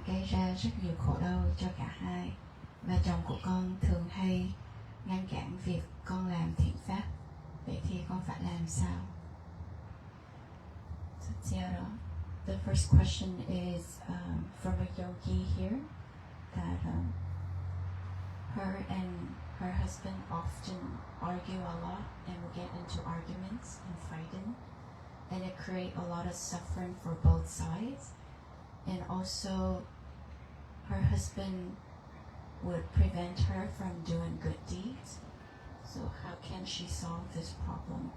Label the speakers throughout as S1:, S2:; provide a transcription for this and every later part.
S1: gây ra rất nhiều khổ đau cho cả hai, và chồng của con thường hay ngăn cản việc con làm thiện pháp. Vậy thì con phải làm sao? The first question is from a yogi here that her and her husband often argue a lot and will get into arguments and fighting, and it create a lot of suffering for both sides. And also her husband would prevent her from doing good deeds. So how can she solve this problem?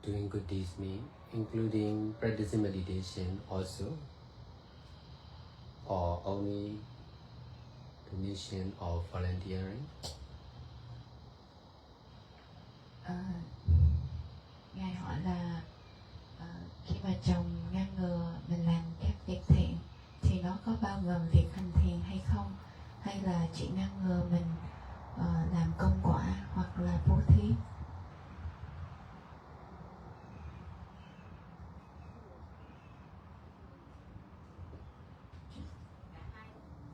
S2: doing good deeds mean, including practicing meditation also, or only donation or volunteering?
S1: Ngài hỏi là khi mà chồng ngăn ngừa mình làm các việc thiện thì nó có bao gồm việc hành thiền hay không, hay là chỉ ngăn ngừa mình làm công quả hoặc là bố thí?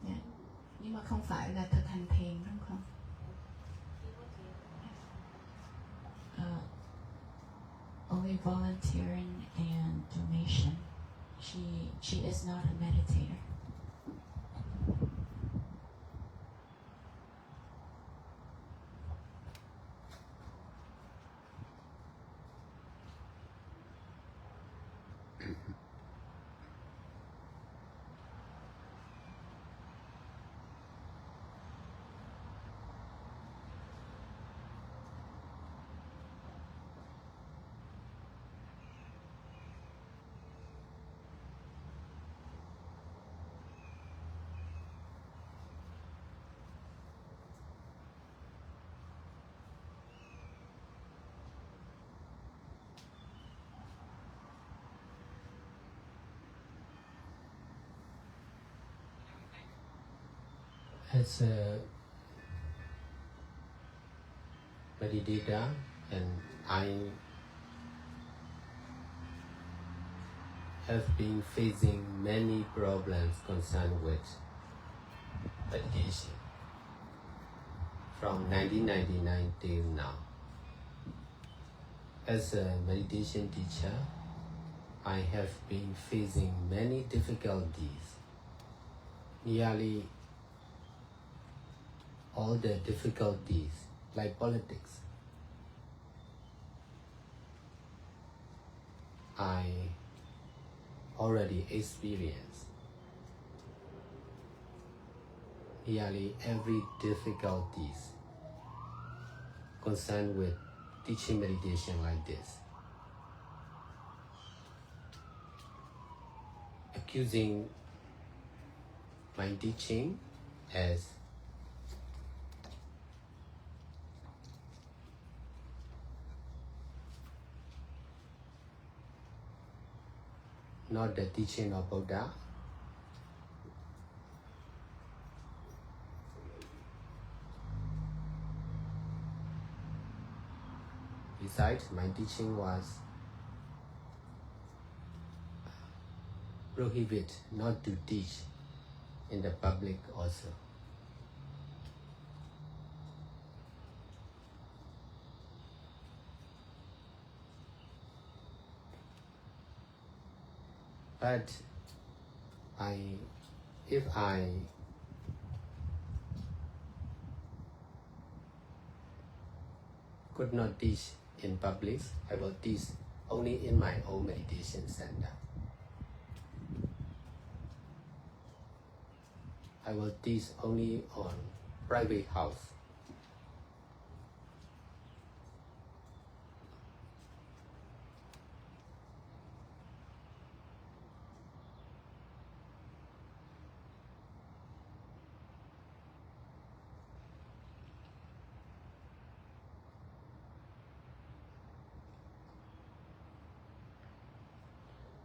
S1: Yeah. Nhưng mà không phải là thực hành thiền đúng không? Only volunteering and donation. She is not a meditator.
S2: As a meditator, and I have been facing many problems concerned with meditation from 1999 till now. As a meditation teacher, I have been facing many difficulties. Nearly all the difficulties, like politics, I already experienced. Nearly every difficulties concerned with teaching meditation like this. Accusing my teaching as not the teaching of Buddha. Besides, my teaching was prohibit not to teach in the public also. But if I could not teach in public, I will teach only in my own meditation center. I will teach only on private house.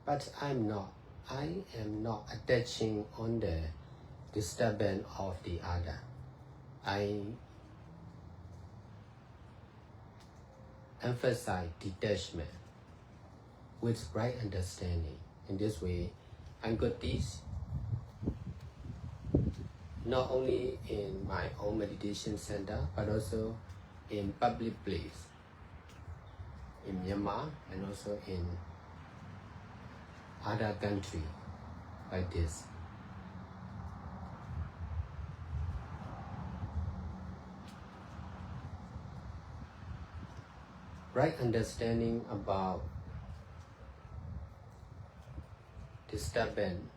S2: But I am not attaching on the disturbance of the other. I emphasize detachment with right understanding. In this way, I could teach not only in my own meditation center, but also in public place, in Myanmar, and also in other country like this. Right understanding about disturbance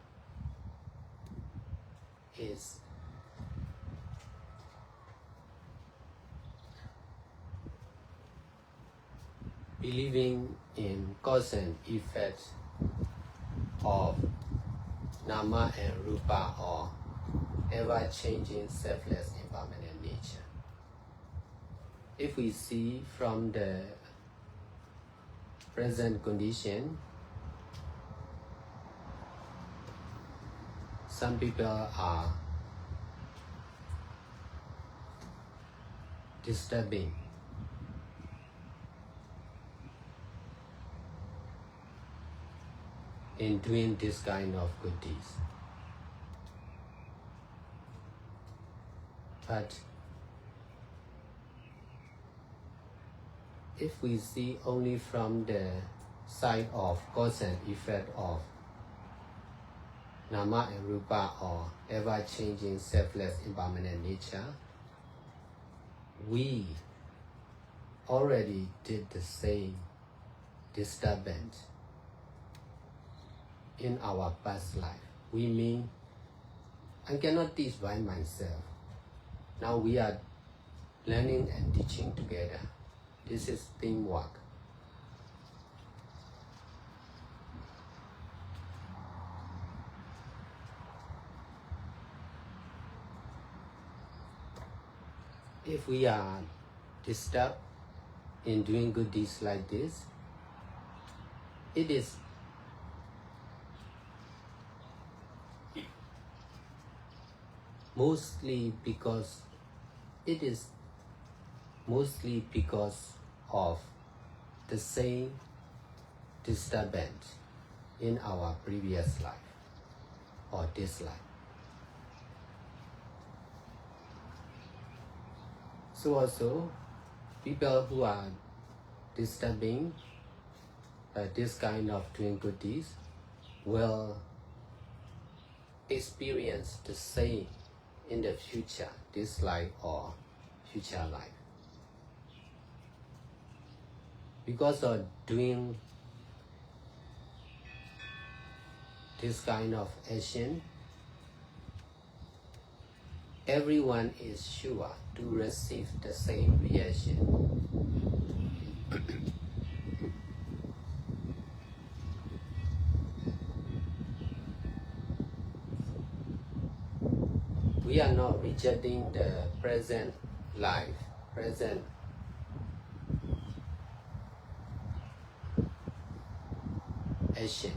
S2: is believing in cause and effect of Nama and Rupa or ever-changing selfless impermanent nature. If we see from the present condition, some people are disturbing in doing this kind of good deeds. But if we see only from the side of cause and effect of Nama and Rupa or ever-changing selfless impermanent nature, we already did the same disturbance in our past life. We mean, I cannot teach by myself. Now we are learning and teaching together. This is teamwork. If we are disturbed in doing good deeds like this, it is mostly because of the same disturbance in our previous life or this life. So also, people who are disturbing this kind of doing good deeds will experience the same in the future, this life or future life. Because of doing this kind of action, everyone is sure to receive the same reaction. We are not rejecting the present life, present action,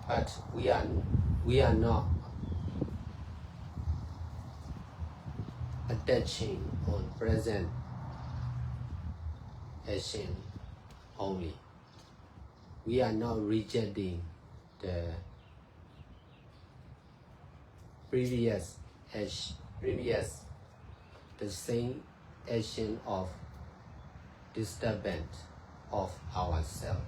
S2: but we are not attaching on present action only. We are not rejecting the previous the same action of disturbance of ourselves.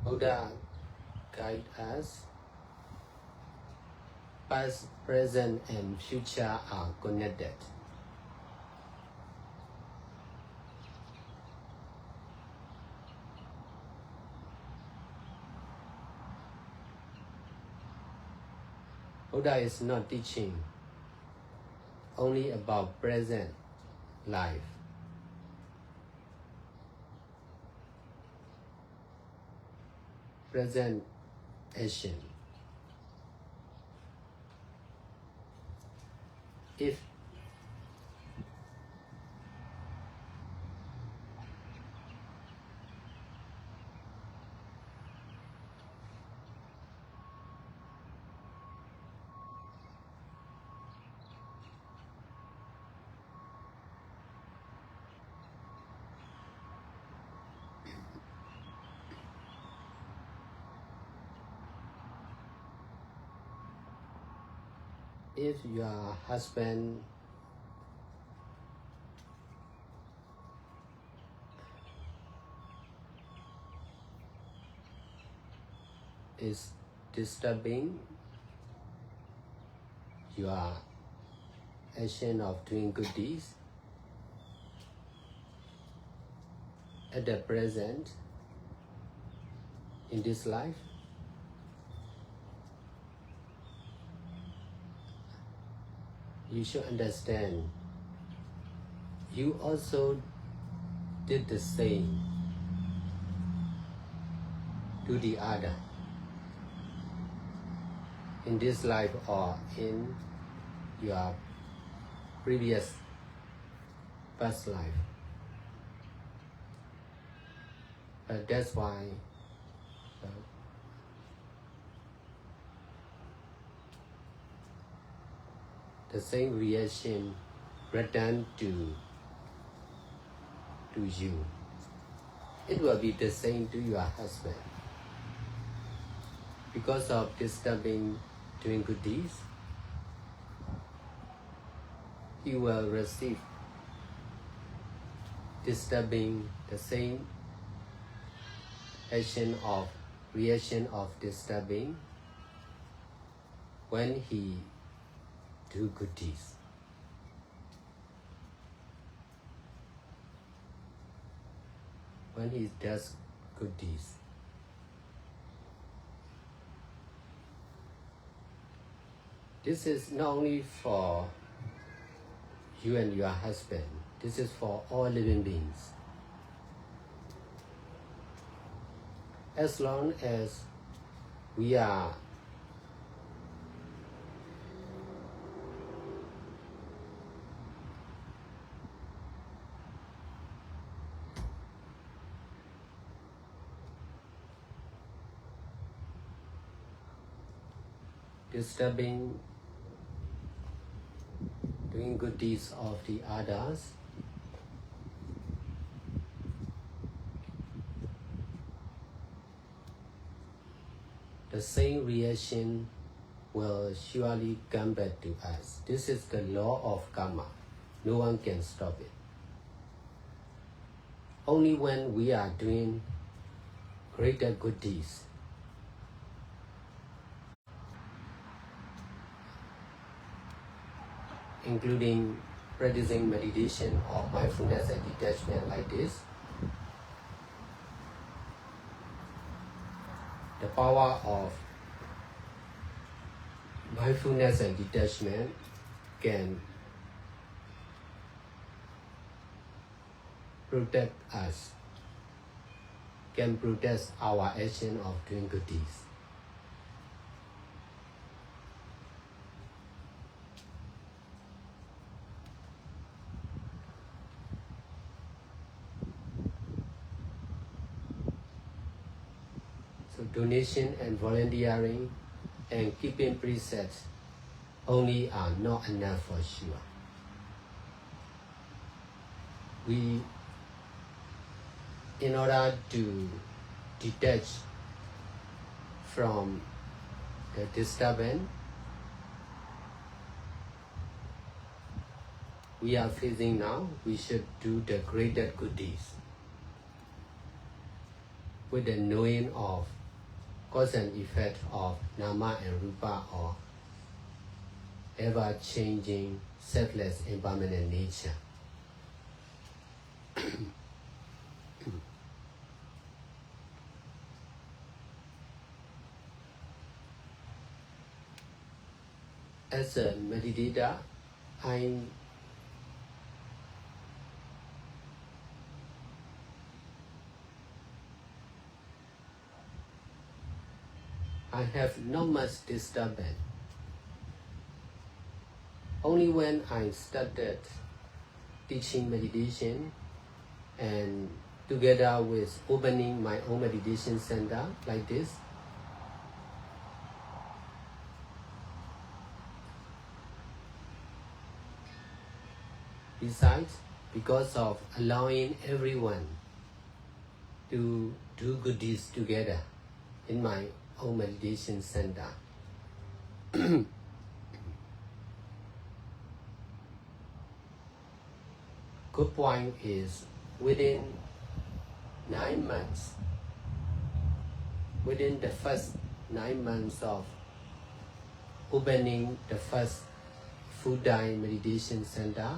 S2: Buddha guide us. Past, present, and future are connected. Buddha is not teaching only about present life. Present action. If your husband is disturbing your action of doing good deeds at the present in this life, you should understand, you also did the same to the other in this life or in your previous past life. But that's why the same reaction return to you. It will be the same to your husband. Because of disturbing doing good deeds, he will receive disturbing the same reaction of disturbing when he do good deeds. When he does good deeds. This is not only for you and your husband, this is for all living beings. As long as we are disturbing doing good deeds of the others, the same reaction will surely come back to us. This is the law of karma. No one can stop it. Only when we are doing greater good deeds, including practicing meditation or mindfulness and detachment like this, the power of mindfulness and detachment can protect us, can protect our action of doing good deeds. So donation and volunteering and keeping precepts only are not enough for sure. In order to detach from the disturbance we are facing now, we should do the greater good deeds with the knowing of cause and effect of nama and rupa or ever-changing, selfless, impermanent nature. As a meditator, I have not much disturbance. Only when I started teaching meditation and together with opening my own meditation center like this, besides, because of allowing everyone to do good deeds together in my own meditation center, good point is within 9 months, within the first 9 months of opening the first full-time meditation center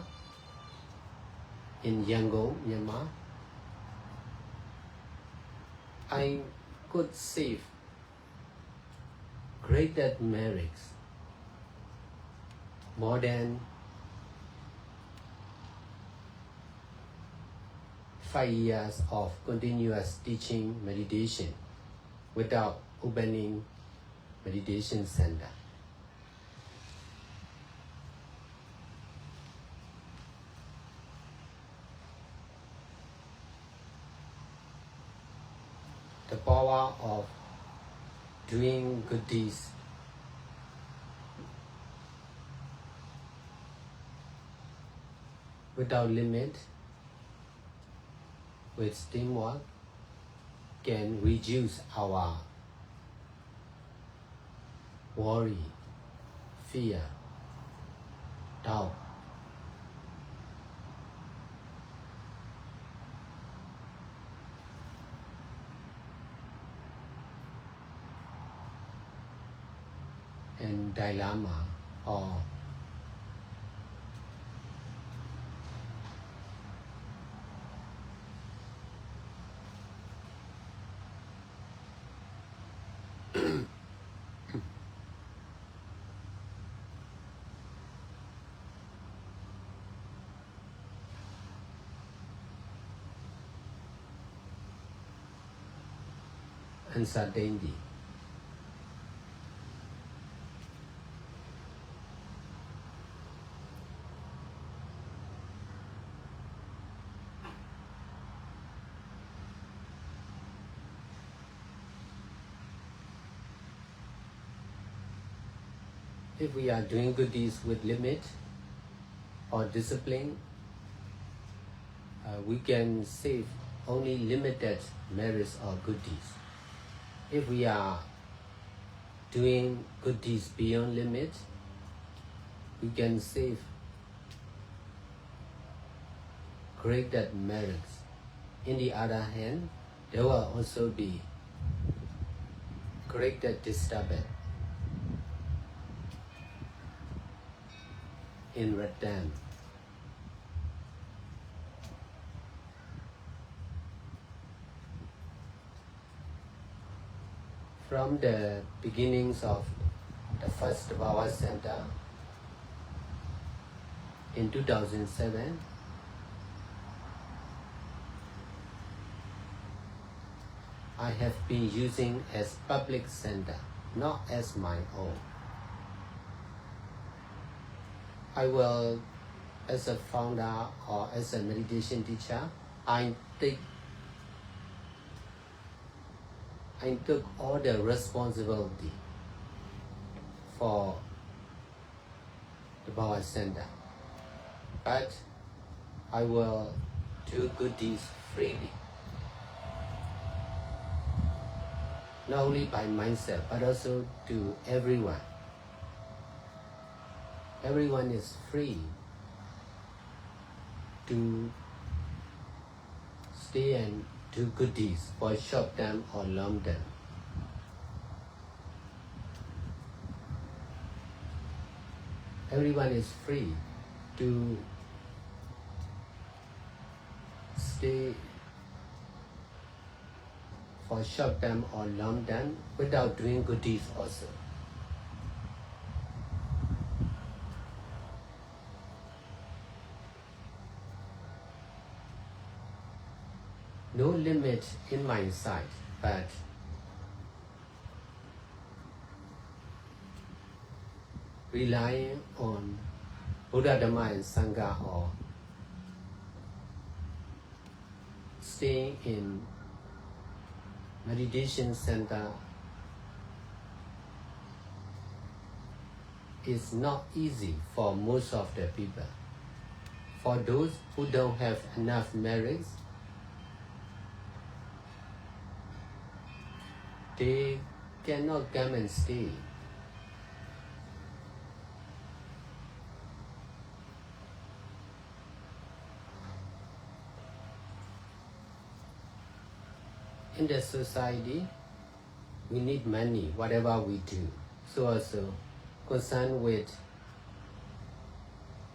S2: in Yangon, Myanmar, I could save greater merits more than 5 years of continuous teaching meditation without opening meditation center. The power of doing good deeds without limit with teamwork can reduce our worry, fear, doubt. And dilemma or uncertainty. If we are doing good deeds with limit or discipline, we can save only limited merits or good deeds. If we are doing good deeds beyond limit, we can save greater merits. In the other hand, there will also be greater disturbance in return. From the beginnings of the first Bhava Center in 2007, I have been using as public center, not as my own. I will, as a founder or as a meditation teacher, I took all the responsibility for the Bhava Center. But I will do good deeds freely. Not only by myself, but also to everyone. Everyone is free to stay and do good deeds for short term or long term. Everyone is free to stay for short term or long term without doing good deeds also. No limit in my sight, but relying on Buddha, Dhamma and Sangha or staying in meditation center is not easy for most of the people. For those who don't have enough merits, they cannot come and stay. In the society, we need money, whatever we do. So also, concerned with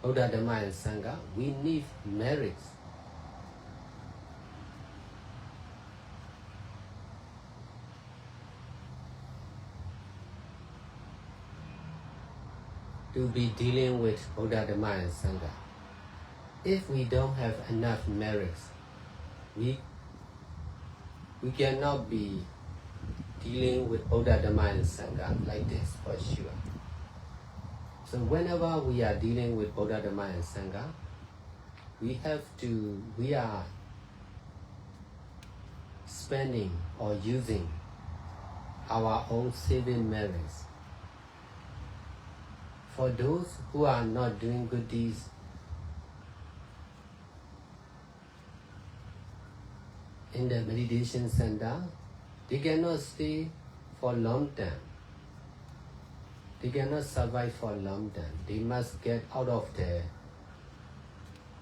S2: Buddha, Dhamma and Sangha, we need merits. To be dealing with Buddha, Dhamma and Sangha. If we don't have enough merits, we cannot be dealing with Buddha, Dhamma, and Sangha like this for sure. So whenever we are dealing with Buddha, Dhamma, and Sangha, we are spending or using our own saving merits. For those who are not doing good deeds, in the meditation center, they cannot stay for long time. They cannot survive for a long time. They must get out of the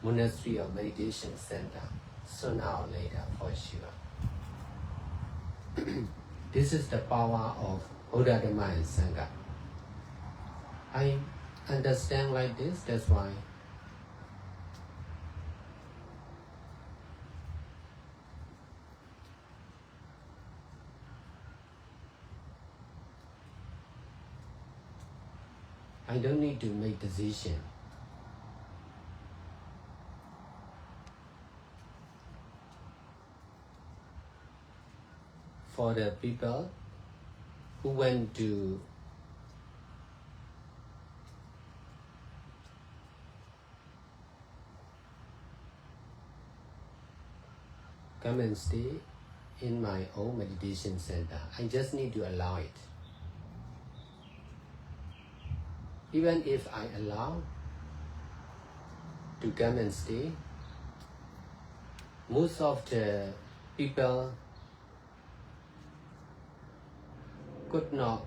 S2: monastery or meditation center sooner or later, for sure. This is the power of Buddha, Dhamma, and Sangha. I understand like this, that's why I don't need to make decision. For the people who went to come and stay in my own meditation center, I just need to allow it. Even if I allow to come and stay, most of the people could not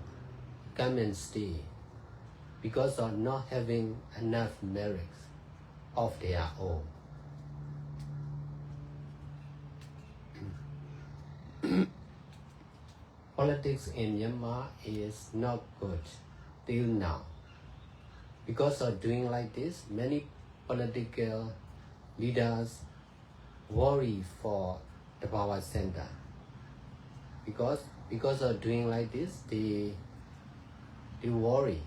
S2: come and stay because of not having enough merits of their own. Politics in Myanmar is not good till now. Because of doing like this, many political leaders worry for the power center. Because of doing like this, they worry.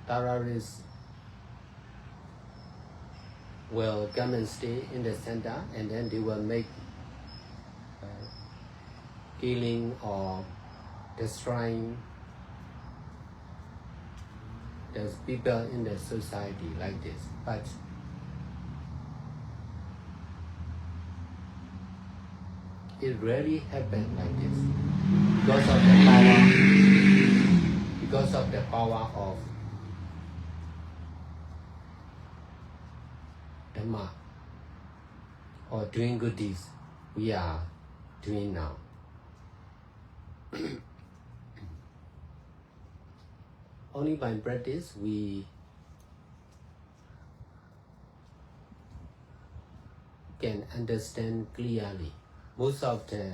S2: Terrorists will come and stay in the center, and then they will make killing or destroying the people in the society like this. But it rarely happens like this because of the power of Dhamma or doing good deeds we are doing now. Only by practice we can understand clearly. Most of the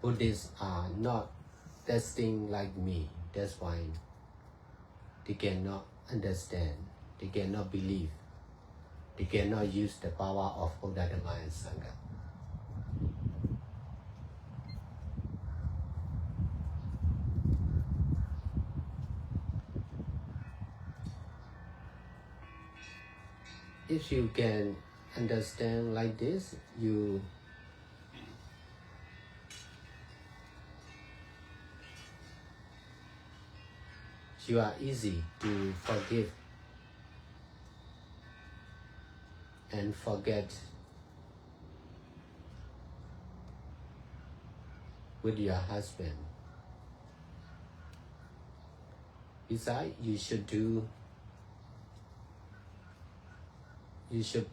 S2: Buddhists are not testing like me. That's why they cannot understand, they cannot believe, they cannot use the power of Buddha, Dhamma, and Sangha. If you can understand like this, you are easy to forgive and forget with your husband. Besides, you should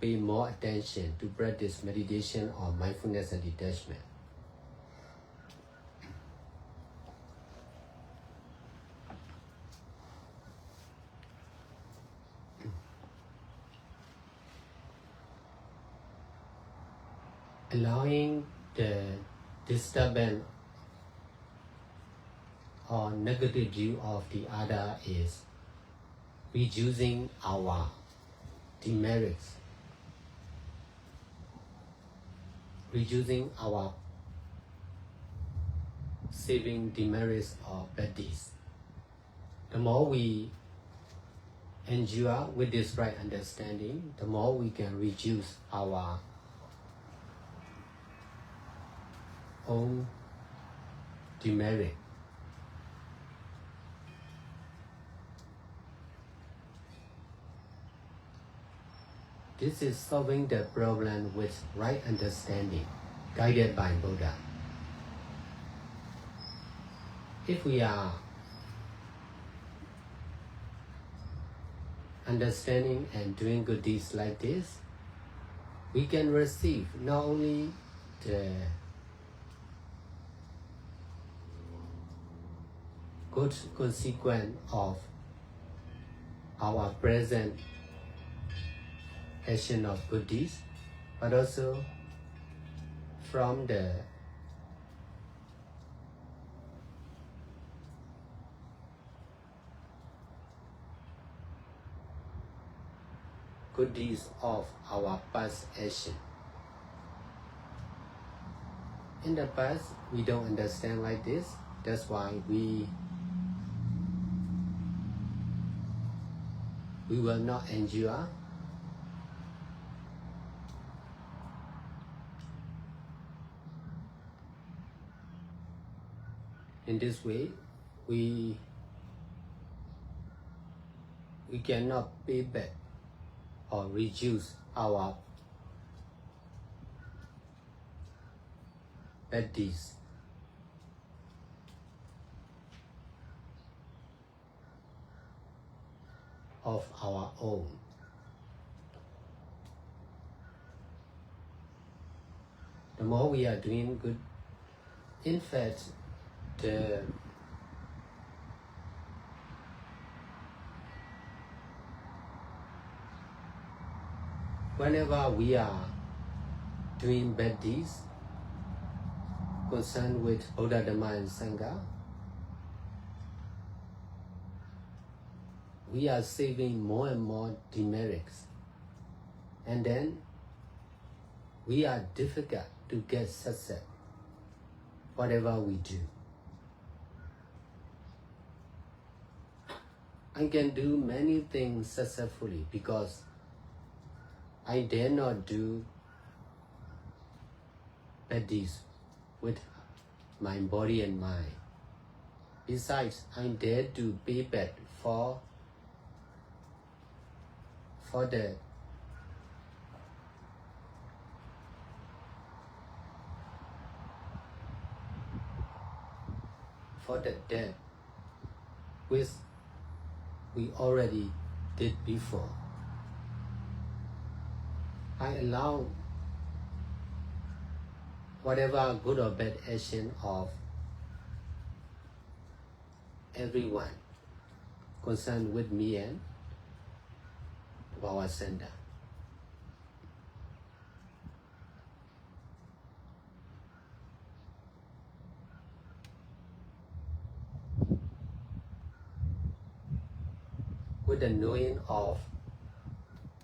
S2: pay more attention to practice meditation or mindfulness and detachment. Allowing the disturbance or negative view of the other is reducing our demerits. reducing our saving demerits or bad deeds. The more we endure with this right understanding, the more we can reduce our own demerit. This is solving the problem with right understanding, guided by Buddha. If we are understanding and doing good deeds like this, we can receive not only the good consequence of our present action of good deeds, but also from the good deeds of our past action. In the past, we don't understand like this. That's why we will not endure. In this way, we cannot pay back or reduce our bad deeds. Of our own. The more we are doing good, in fact, whenever we are doing bad deeds concerned with Buddha, Dhamma, and Sangha, we are saving more and more demerits, and then we are difficult to get success, whatever we do. I can do many things successfully because I dare not do bad deeds with my body and mind. Besides, I dare to pay back for the debt which we already did before. I allow whatever good or bad action of everyone concerned with me and our sender. With the knowing of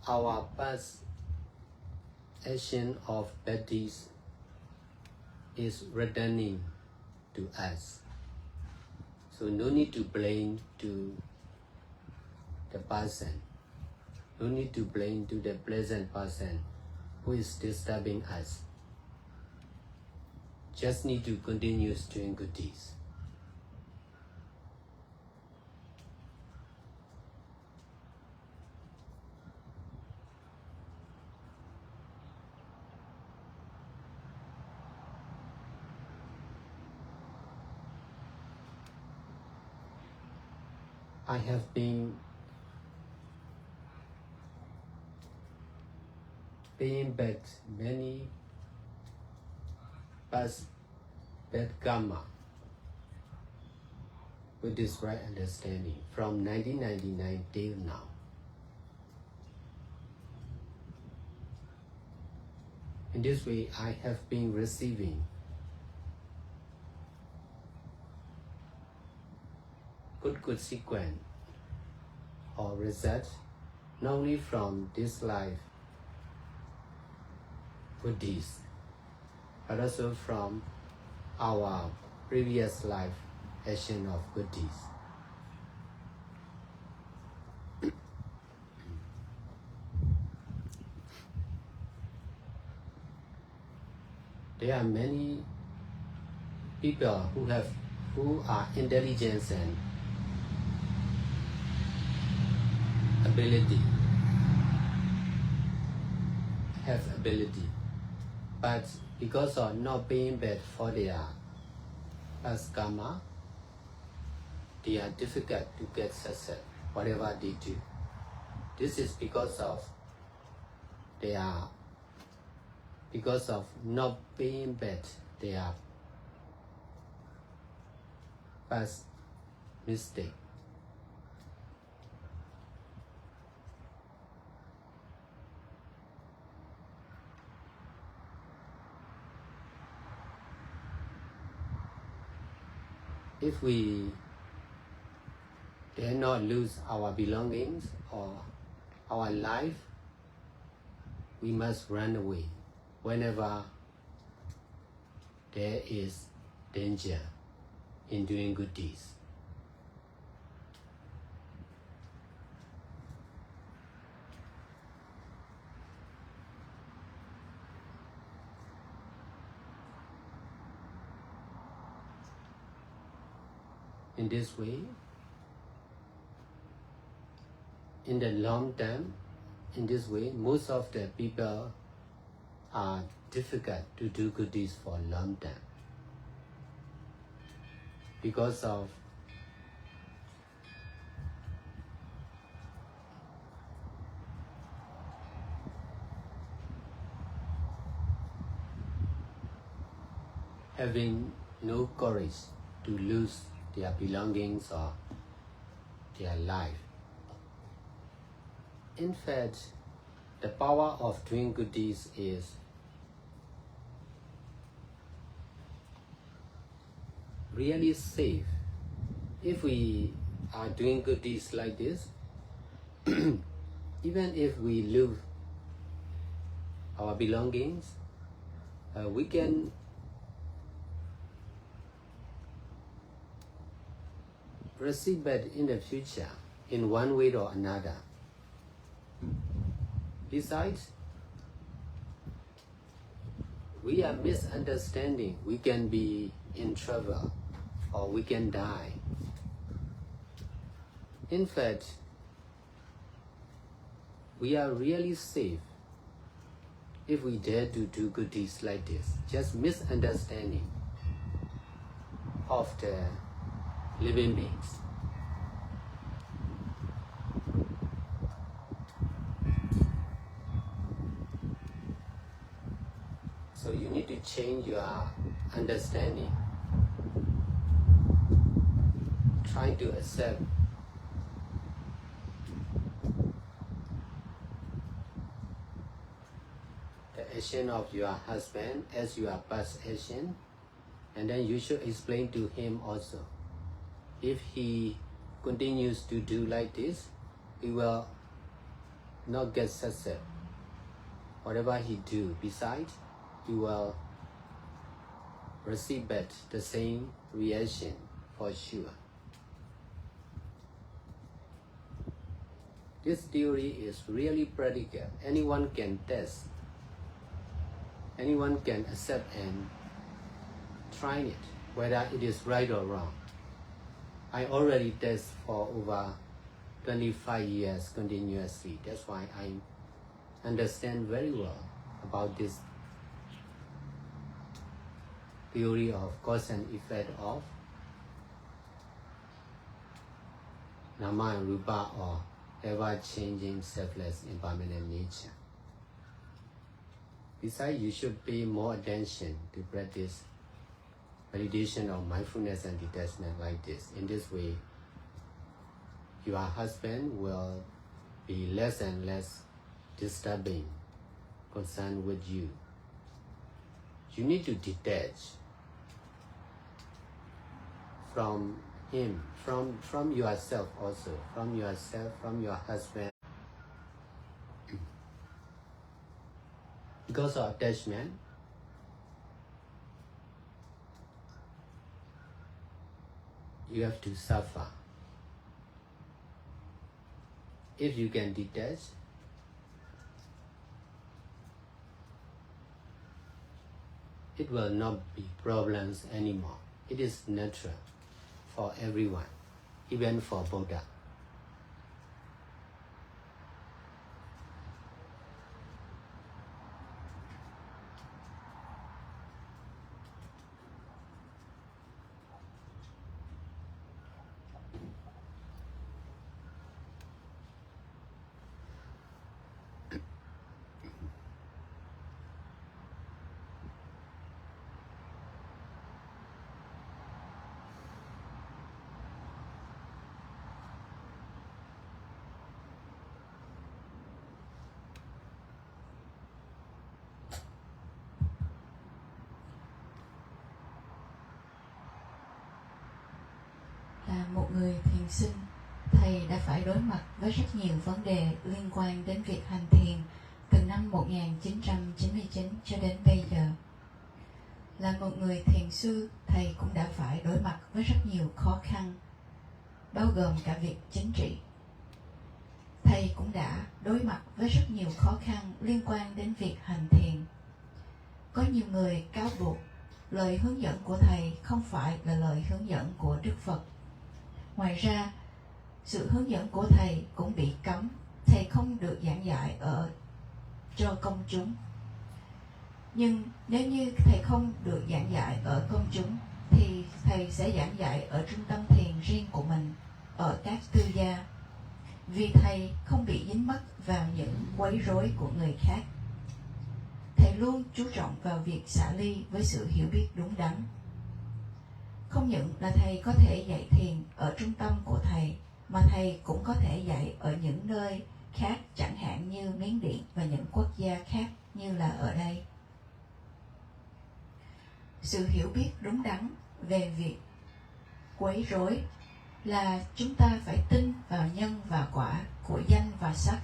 S2: our past action of bad deeds is returning to us. So no need to blame to the person. No need to blame to the present person who is disturbing us. Just need to continue doing good deeds. I have been paying back many past bad karma with this right understanding from 1999 till now. In this way, I have been receiving good consequence or result not only from this life good deeds, but also from our previous life action of good deeds. There are many people who are intelligent and have ability, but because of not paying back for their past karma, they are difficult to get success, whatever they do. This is because of not paying back their past mistake. If we dare not lose our belongings or our life, we must run away whenever there is danger in doing good deeds. In this way, in the long term, most of the people are difficult to do good deeds for long term because of having no courage to lose their belongings or their life. In fact, the power of doing good deeds is really safe. If we are doing good deeds like this, even if we lose our belongings, we can receive back in the future in one way or another. Besides, we are misunderstanding. We can be in trouble or we can die. In fact, we are really safe if we dare to do good deeds like this. Just misunderstanding of the living beings. So you need to change your understanding. Try to accept the action of your husband as your past action, and then you should explain to him also. If he continues to do like this, he will not get success. Whatever he do, besides, he will receive back the same reaction for sure. This theory is really practical. Anyone can test. Anyone can accept and try it, whether it is right or wrong. I already test for over 25 years continuously. That's why I understand very well about this theory of cause and effect of Nama and Rupa, or ever-changing, selfless, impermanent nature. Besides, you should pay more attention to practice meditation of mindfulness and detachment like this. In this way, your husband will be less and less disturbing, concerned with you. You need to detach from him, from yourself also, from yourself, from your husband. Because of attachment, you have to suffer. If you can detach, it will not be problems anymore. It is natural for everyone, even for Buddha.
S1: Là một người thiền sinh, thầy đã phải đối mặt với rất nhiều vấn đề liên quan đến việc hành thiền từ năm 1999 cho đến bây giờ. Là một người thiền sư, thầy cũng đã phải đối mặt với rất nhiều khó khăn, bao gồm cả việc chính trị. Thầy cũng đã đối mặt với rất nhiều khó khăn liên quan đến việc hành thiền. Có nhiều người cáo buộc lời hướng dẫn của thầy không phải là lời hướng dẫn của Đức Phật. Ngoài ra, sự hướng dẫn của thầy cũng bị cấm. Thầy không được giảng dạy cho công chúng. Nhưng nếu như thầy không được giảng dạy ở công chúng, thì thầy sẽ giảng dạy ở trung tâm thiền riêng của mình, ở các tư gia. Vì thầy không bị dính mắc vào những quấy rối của người khác. Thầy luôn chú trọng vào việc xả ly với sự hiểu biết đúng đắn. Không những là thầy có thể dạy thiền ở trung tâm của thầy, mà thầy cũng có thể dạy ở những nơi khác, chẳng hạn như Miến Điện và những quốc gia khác như là ở đây. Sự hiểu biết đúng đắn về việc quấy rối là chúng ta phải tin vào nhân và quả, của danh và sắc,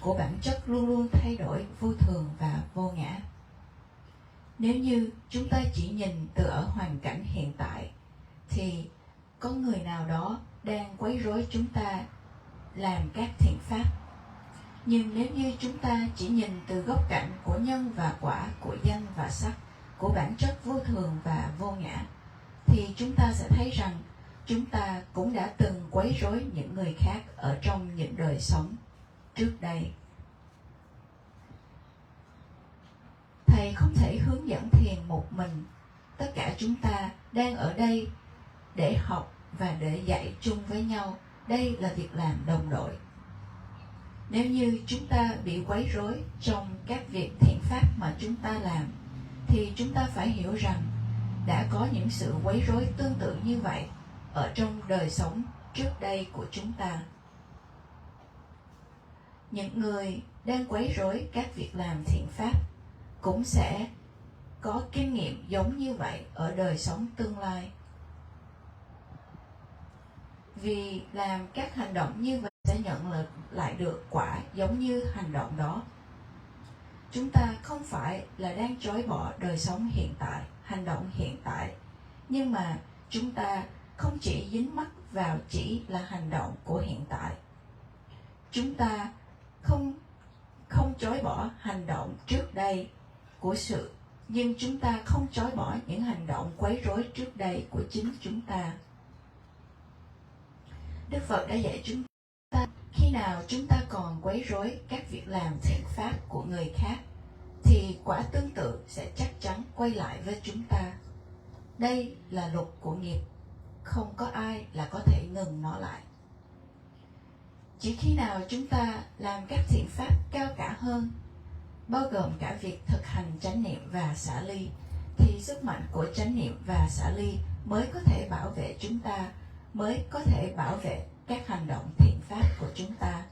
S1: của bản chất luôn luôn thay đổi, vô thường và vô ngã. Nếu như chúng ta chỉ nhìn từ ở hoàn cảnh hiện tại, thì có người nào đó đang quấy rối chúng ta làm các thiện pháp. Nhưng nếu như chúng ta chỉ nhìn từ góc cạnh của nhân và quả, của danh và sắc, của bản chất vô thường và vô ngã, thì chúng ta sẽ thấy rằng chúng ta cũng đã từng quấy rối những người khác ở trong những đời sống trước đây. Thầy không thể hướng dẫn thiền một mình. Tất cả chúng ta đang ở đây để học và để dạy chung với nhau. Đây là việc làm đồng đội. Nếu như chúng ta bị quấy rối trong các việc thiện pháp mà chúng ta làm, thì chúng ta phải hiểu rằng đã có những sự quấy rối tương tự như vậy ở trong đời sống trước đây của chúng ta. Những người đang quấy rối các việc làm thiện pháp cũng sẽ có kinh nghiệm giống như vậy ở đời sống tương lai. Vì làm các hành động như vậy sẽ nhận lại được quả giống như hành động đó. Chúng ta không phải là đang chối bỏ đời sống hiện tại, hành động hiện tại, nhưng mà chúng ta không chỉ dính mắc vào chỉ là hành động của hiện tại. Chúng ta không chối bỏ hành động trước đây của sự, nhưng chúng ta không chối bỏ những hành động quấy rối trước đây của chính chúng ta. Đức Phật đã dạy chúng ta, khi nào chúng ta còn quấy rối các việc làm thiện pháp của người khác, thì quả tương tự sẽ chắc chắn quay lại với chúng ta. Đây là luật của nghiệp, không có ai là có thể ngừng nó lại. Chỉ khi nào chúng ta làm các thiện pháp cao cả hơn, bao gồm cả việc thực hành chánh niệm và xả ly, thì sức mạnh của chánh niệm và xả ly mới có thể bảo vệ chúng ta, mới có thể bảo vệ các hành động thiện pháp của chúng ta.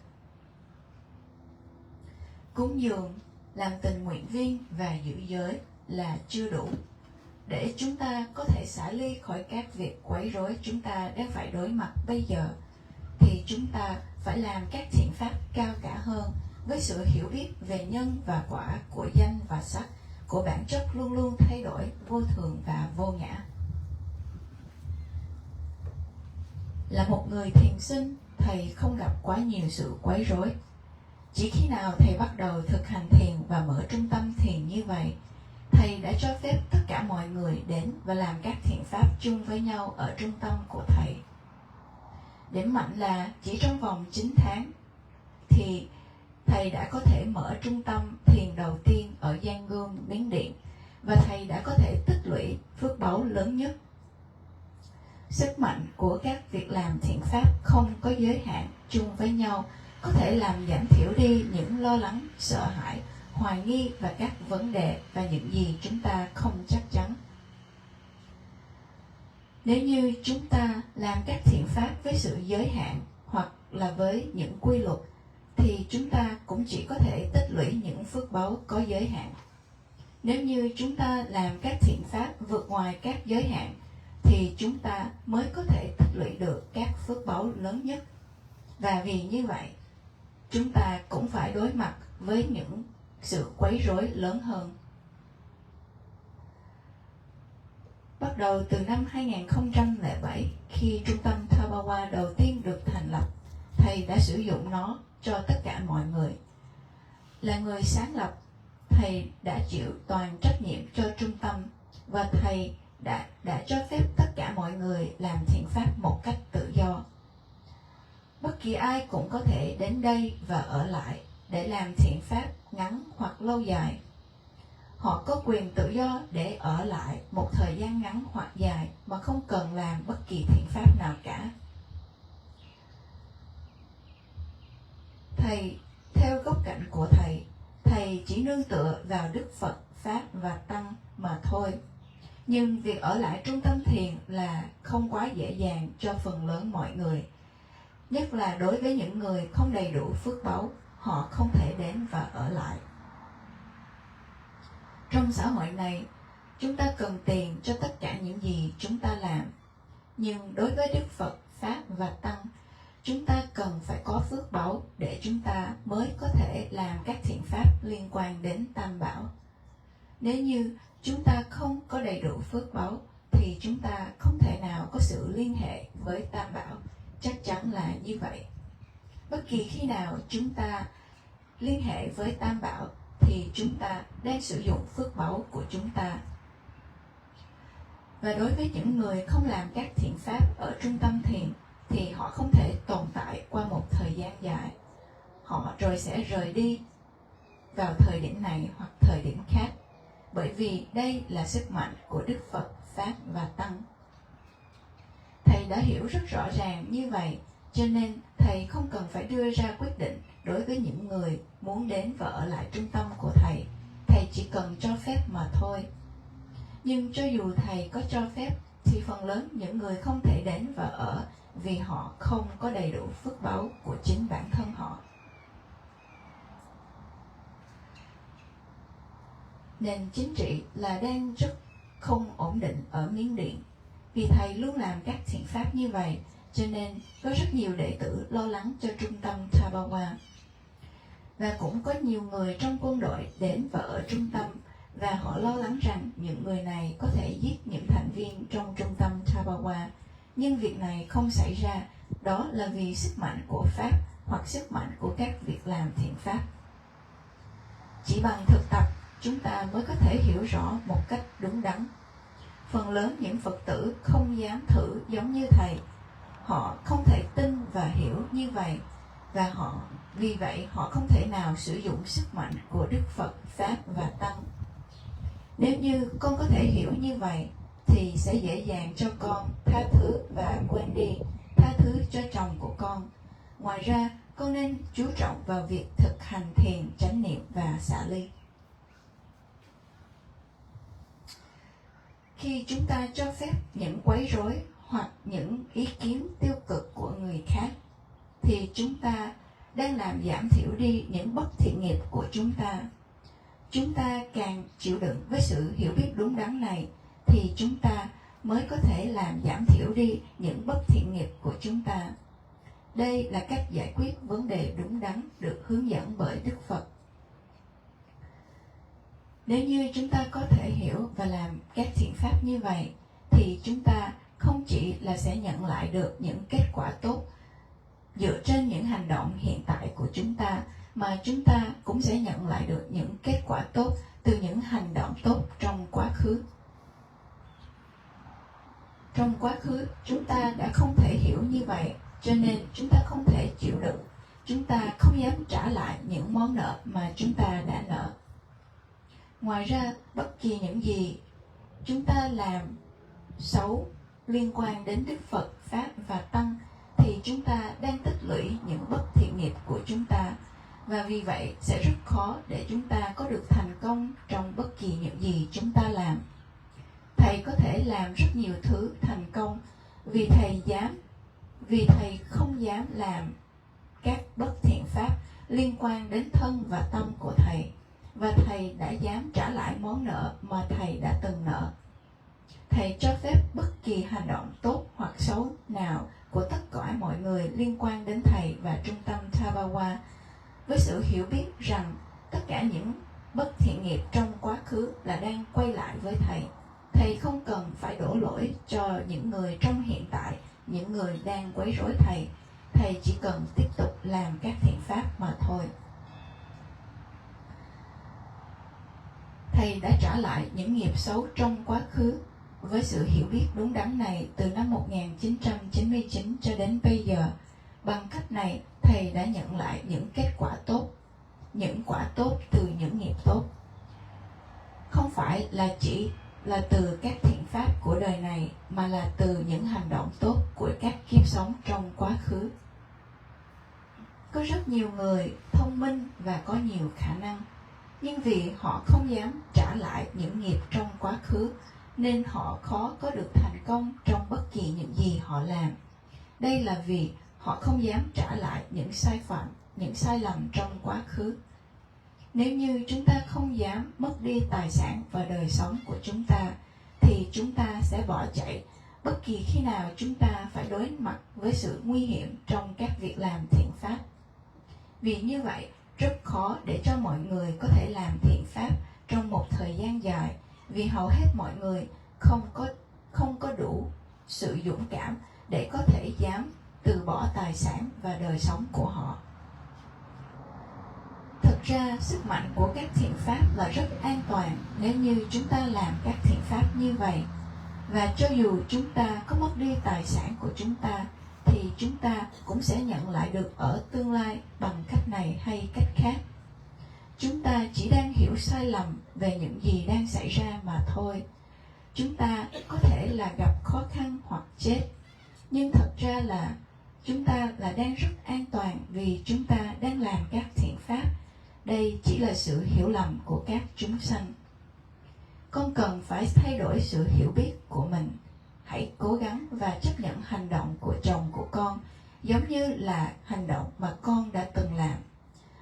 S1: Cúng dường, làm tình nguyện viên và giữ giới là chưa đủ. Để chúng ta có thể xả ly khỏi các việc quấy rối chúng ta đang phải đối mặt bây giờ, thì chúng ta phải làm các thiện pháp cao cả hơn với sự hiểu biết về nhân và quả, của danh và sắc, của bản chất luôn luôn thay đổi, vô thường và vô ngã. Là một người thiền sinh, thầy không gặp quá nhiều sự quấy rối. Chỉ khi nào thầy bắt đầu thực hành thiền và mở trung tâm thiền như vậy, thầy đã cho phép tất cả mọi người đến và làm các thiện pháp chung với nhau ở trung tâm của thầy. Điểm mạnh là chỉ trong vòng 9 tháng thì thầy đã có thể mở trung tâm thiền đầu tiên ở Yangon, Miến Điện, và thầy đã có thể tích lũy phước báu lớn nhất. Sức mạnh của các việc làm thiện pháp không có giới hạn chung với nhau có thể làm giảm thiểu đi những lo lắng, sợ hãi, hoài nghi và các vấn đề và những gì chúng ta không chắc chắn. Nếu như chúng ta làm các thiện pháp với sự giới hạn hoặc là với những quy luật, thì chúng ta cũng chỉ có thể tích lũy những phước báu có giới hạn. Nếu như chúng ta làm các thiện pháp vượt ngoài các giới hạn, thì chúng ta mới có thể tích lũy được các phước báu lớn nhất. Và vì như vậy, chúng ta cũng phải đối mặt với những sự quấy rối lớn hơn. Bắt đầu từ năm 2007, khi trung tâm Tabawa đầu tiên được thành lập, thầy đã sử dụng nó cho tất cả mọi người. Là người sáng lập, thầy đã chịu toàn trách nhiệm cho trung tâm, và thầy đã cho phép tất cả mọi người làm thiện pháp một cách tự do. Bất kỳ ai cũng có thể đến đây và ở lại để làm thiện pháp ngắn hoặc lâu dài. Họ có quyền tự do để ở lại một thời gian ngắn hoặc dài mà không cần làm bất kỳ thiện pháp nào cả. Thầy, theo góc cạnh của thầy chỉ nương tựa vào Đức Phật, Pháp và Tăng mà thôi. Nhưng việc ở lại trung tâm thiền là không quá dễ dàng cho phần lớn mọi người. Nhất là đối với những người không đầy đủ phước báu, họ không thể đến và ở lại. Trong xã hội này, chúng ta cần tiền cho tất cả những gì chúng ta làm. Nhưng đối với Đức Phật, Pháp và Tăng, chúng ta cần phải có phước báu để chúng ta mới có thể làm các thiện pháp liên quan đến Tam Bảo. Nếu như chúng ta không có đầy đủ phước báu, thì chúng ta không thể nào có sự liên hệ với Tam Bảo. Chắc chắn là như vậy. Bất kỳ khi nào chúng ta liên hệ với Tam Bảo, thì chúng ta đang sử dụng phước báu của chúng ta. Và đối với những người không làm các thiện pháp ở trung tâm thiền, thì họ không thể tồn tại qua một thời gian dài. Họ rồi sẽ rời đi vào thời điểm này hoặc thời điểm khác, bởi vì đây là sức mạnh của Đức Phật, Pháp và Tăng. Thầy đã hiểu rất rõ ràng như vậy, cho nên thầy không cần phải đưa ra quyết định đối với những người muốn đến và ở lại trung tâm của thầy. Thầy chỉ cần cho phép mà thôi. Nhưng cho dù thầy có cho phép, thì phần lớn những người không thể đến và ở vì họ không có đầy đủ phước báu của chính bản thân họ. Nền chính trị là đang rất không ổn định ở Miến Điện. Vì thầy luôn làm các thiện pháp như vậy, cho nên có rất nhiều đệ tử lo lắng cho trung tâm Tabawa. Và cũng có nhiều người trong quân đội đến và ở trung tâm, và họ lo lắng rằng những người này có thể giết những thành viên trong trung tâm Tabawa. Nhưng việc này không xảy ra, đó là vì sức mạnh của Pháp hoặc sức mạnh của các việc làm thiện pháp. Chỉ bằng thực tập, chúng ta mới có thể hiểu rõ một cách đúng đắn. Phần lớn những Phật tử không dám thử giống như thầy. Họ không thể tin và hiểu như vậy, và vì vậy họ không thể nào sử dụng sức mạnh của Đức Phật, Pháp và Tăng. Nếu như con có thể hiểu như vậy, thì sẽ dễ dàng cho con tha thứ và quên đi, tha thứ cho chồng của con. Ngoài ra, con nên chú trọng vào việc thực hành thiền, chánh niệm và xả ly. Khi chúng ta cho phép những quấy rối hoặc những ý kiến tiêu cực của người khác, thì chúng ta đang làm giảm thiểu đi những bất thiện nghiệp của chúng ta. Chúng ta càng chịu đựng với sự hiểu biết đúng đắn này, thì chúng ta mới có thể làm giảm thiểu đi những bất thiện nghiệp của chúng ta. Đây là cách giải quyết vấn đề đúng đắn được hướng dẫn bởi Đức Phật. Nếu như chúng ta có thể hiểu và làm các thiện pháp như vậy, thì chúng ta không chỉ là sẽ nhận lại được những kết quả tốt dựa trên những hành động hiện tại của chúng ta, mà chúng ta cũng sẽ nhận lại được những kết quả tốt từ những hành động tốt trong quá khứ. Trong quá khứ, chúng ta đã không thể hiểu như vậy, cho nên chúng ta không thể chịu đựng. Chúng ta không dám trả lại những món nợ mà chúng ta đã nợ. Ngoài ra, bất kỳ những gì chúng ta làm xấu liên quan đến Đức Phật, Pháp và Tăng thì chúng ta đang tích lũy những bất thiện nghiệp của chúng ta, và vì vậy sẽ rất khó để chúng ta có được thành công trong bất kỳ những gì chúng ta làm. Thầy có thể làm rất nhiều thứ thành công vì thầy không dám làm các bất thiện pháp liên quan đến thân và tâm của thầy, và thầy đã dám trả lại món nợ mà thầy đã từng nợ. Thầy cho phép bất kỳ hành động tốt hoặc xấu nào của tất cả mọi người liên quan đến thầy và trung tâm Tabawa, với sự hiểu biết rằng tất cả những bất thiện nghiệp trong quá khứ là đang quay lại với thầy. Thầy không cần phải đổ lỗi cho những người trong hiện tại, những người đang quấy rối thầy. Thầy chỉ cần tiếp tục làm các thiện pháp mà thôi. Thầy đã trả lại những nghiệp xấu trong quá khứ. Với sự hiểu biết đúng đắn này từ năm 1999 cho đến bây giờ, bằng cách này thầy đã nhận lại những kết quả tốt, những quả tốt từ những nghiệp tốt. Không phải là chỉ là từ các thiện pháp của đời này, mà là từ những hành động tốt của các kiếp sống trong quá khứ. Có rất nhiều người thông minh và có nhiều khả năng, nhưng vì họ không dám trả lại những nghiệp trong quá khứ, nên họ khó có được thành công trong bất kỳ những gì họ làm. Đây là vì họ không dám trả lại những sai phạm, những sai lầm trong quá khứ. Nếu như chúng ta không dám mất đi tài sản và đời sống của chúng ta, thì chúng ta sẽ bỏ chạy bất kỳ khi nào chúng ta phải đối mặt với sự nguy hiểm trong các việc làm thiện pháp. Vì như vậy, rất khó để cho mọi người có thể làm thiện pháp trong một thời gian dài, vì hầu hết mọi người không có đủ sự dũng cảm để có thể dám từ bỏ tài sản và đời sống của họ. Thực ra, sức mạnh của các thiện pháp là rất an toàn nếu như chúng ta làm các thiện pháp như vậy. Và cho dù chúng ta có mất đi tài sản của chúng ta, thì chúng ta cũng sẽ nhận lại được ở tương lai bằng cách này hay cách khác. Chúng ta chỉ đang hiểu sai lầm về những gì đang xảy ra mà thôi. Chúng ta có thể là gặp khó khăn hoặc chết, nhưng thật ra là chúng ta là đang rất an toàn vì chúng ta đang làm các thiện pháp. Đây chỉ là sự hiểu lầm của các chúng sanh. Con cần phải thay đổi sự hiểu biết của mình. Hãy cố gắng và chấp nhận hành động của chồng của con giống như là hành động mà con đã từng làm.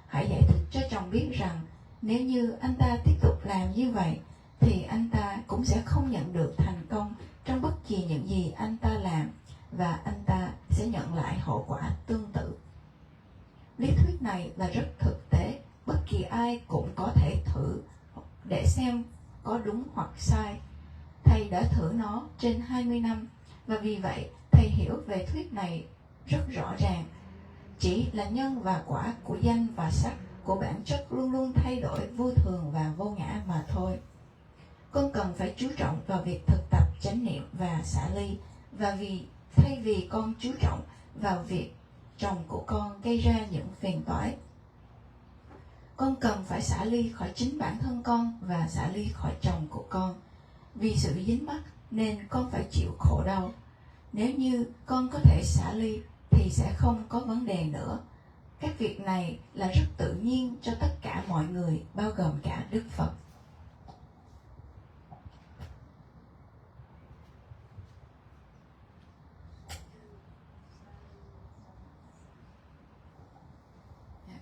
S1: Hãy giải thích cho chồng biết rằng nếu như anh ta tiếp tục làm như vậy, thì anh ta cũng sẽ không nhận được thành công trong bất kỳ những gì anh ta làm, và anh ta sẽ nhận lại hậu quả tương tự. Lý thuyết này là rất thực tế, bất kỳ ai cũng có thể thử để xem có đúng hoặc sai. Thầy đã thử nó trên 20 năm, và vì vậy thầy hiểu về thuyết này rất rõ ràng. Chỉ là nhân và quả của danh và sắc, của bản chất luôn luôn thay đổi, vô thường và vô ngã mà thôi. Con cần phải chú trọng vào việc thực tập chánh niệm và xả ly, và thay vì con chú trọng vào việc chồng của con gây ra những phiền toái, con cần phải xả ly khỏi chính bản thân con và xả ly khỏi chồng của con. Vì sự dính mắc nên con phải chịu khổ đau. Nếu như con có thể xả ly thì sẽ không có vấn đề nữa. Các việc này là rất tự nhiên cho tất cả mọi người, bao gồm cả Đức Phật.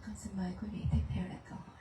S1: Con xin mời quý vị tiếp theo đặt câu hỏi.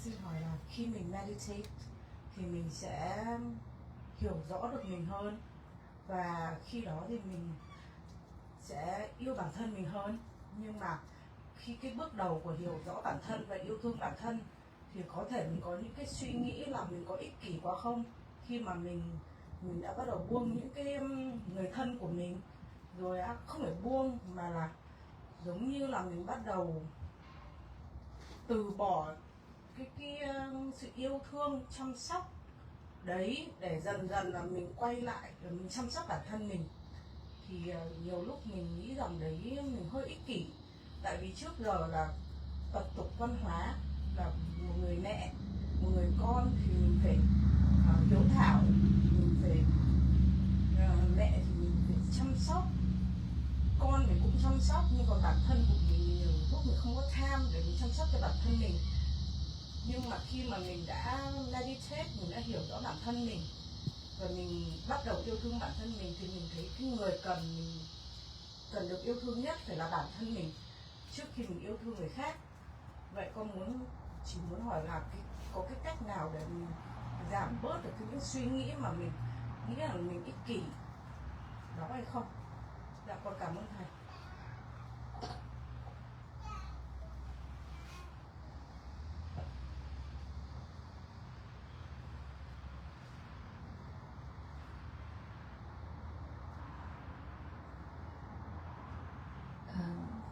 S3: xin hỏi là khi mình meditate thì mình sẽ hiểu rõ được mình hơn, và khi đó thì mình sẽ yêu bản thân mình hơn. Nhưng mà khi cái bước đầu của hiểu rõ bản thân và yêu thương bản thân thì có thể mình có những cái suy nghĩ là mình có ích kỷ quá không, khi mà mình đã bắt đầu buông những cái người thân của mình, rồi không phải buông mà là giống như là mình bắt đầu từ bỏ cái sự yêu thương chăm sóc đấy, để dần dần là mình quay lại và mình chăm sóc bản thân mình. Thì nhiều lúc mình nghĩ rằng đấy mình hơi ích kỷ, tại vì trước giờ là tập tục văn hóa là một người mẹ, một người con thì mình phải hiếu thảo, mình phải mẹ thì mình phải chăm sóc, con mình cũng chăm sóc, nhưng còn bản thân của mình nhiều lúc mình không có tham để mình chăm sóc cho bản thân mình. Nhưng mà khi mà mình đã meditate, mình đã hiểu rõ bản thân mình và mình bắt đầu yêu thương bản thân mình, thì mình thấy cái người mình cần được yêu thương nhất phải là bản thân mình trước khi mình yêu thương người khác. Vậy con chỉ muốn hỏi là có cái cách nào để mình giảm bớt được những suy nghĩ mà mình nghĩ là mình ích kỷ đó hay không? Dạ con cảm ơn thầy.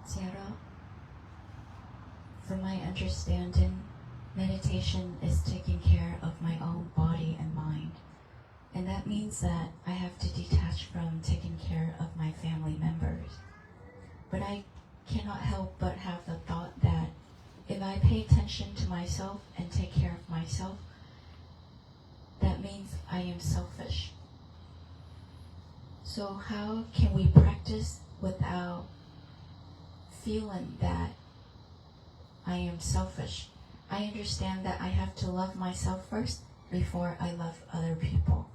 S1: Sarah, from my understanding, meditation is taking care of my own body and mind. And that means that I have to detach from taking care of my family members. But I cannot help but have the thought that if I pay attention to myself and take care of myself, that means I am selfish. So how can we practice without feeling that I am selfish? I understand that I have to love myself first before I love other people.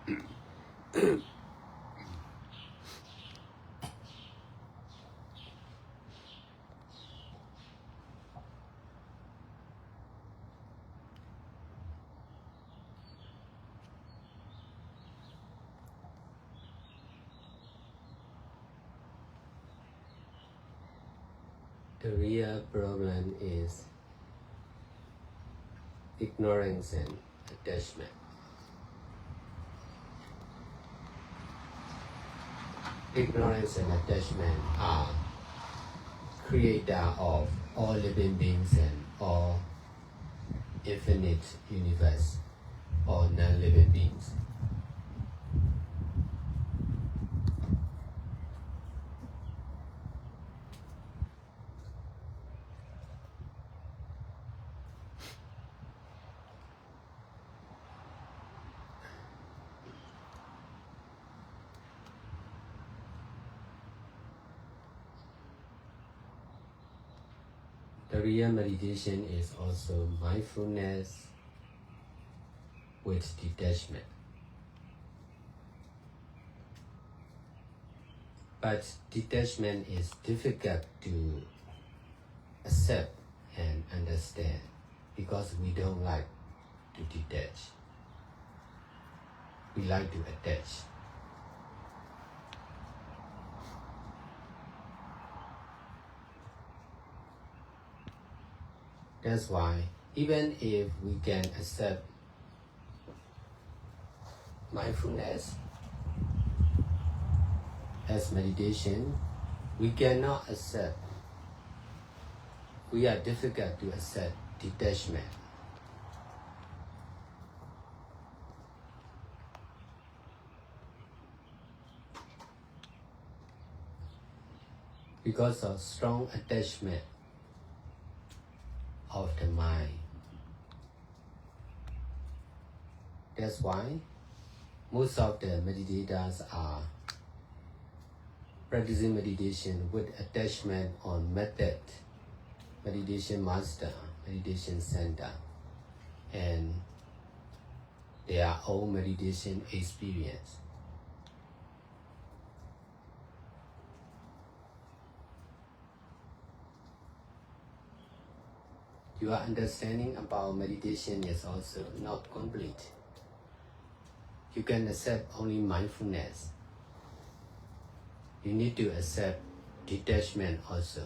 S2: The real problem is ignorance and attachment. Ignorance and attachment are creator of all living beings and all infinite universe, all non-living beings. The real meditation is also mindfulness with detachment. But detachment is difficult to accept and understand because we don't like to detach. We like to attach. That's why even if we can accept mindfulness as meditation, we cannot accept, we are difficult to accept detachment. Because of strong attachment of the mind. That's why most of the meditators are practicing meditation with attachment on method, meditation master, meditation center, and their own meditation experience. Your understanding about meditation is also not complete. You can accept only mindfulness. You need to accept detachment also.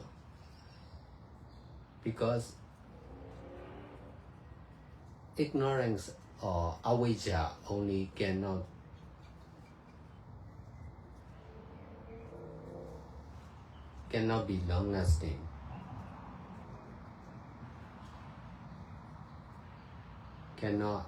S2: Because ignorance or avijja only cannot be long-lasting. Cannot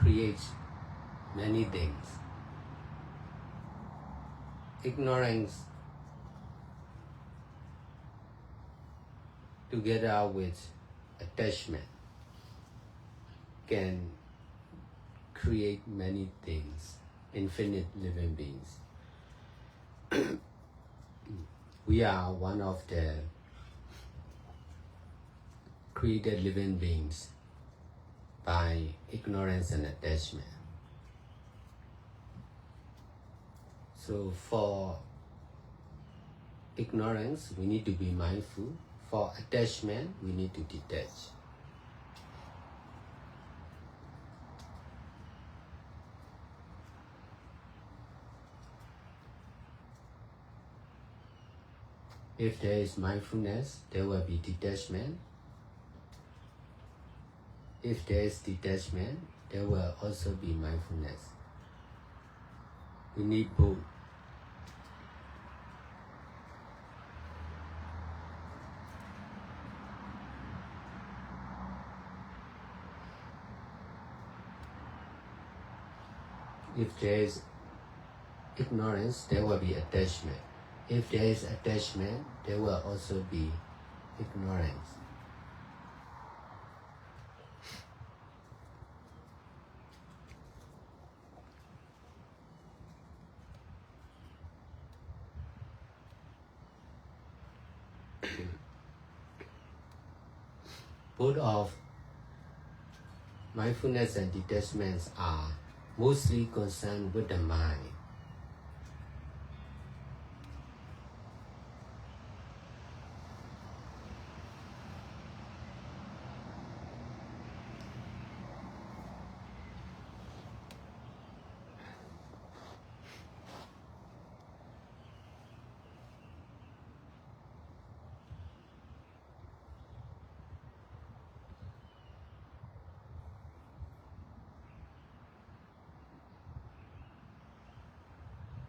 S2: create many things. Ignorance together with attachment can create many things, infinite living beings. We are one of the created living beings by ignorance and attachment. So for ignorance, we need to be mindful. For attachment, we need to detach. If there is mindfulness, there will be detachment. If there is detachment, there will also be mindfulness. We need both. If there is ignorance, there will be attachment. If there is attachment, there will also be ignorance. both of mindfulness and detachments are mostly concerned with the mind.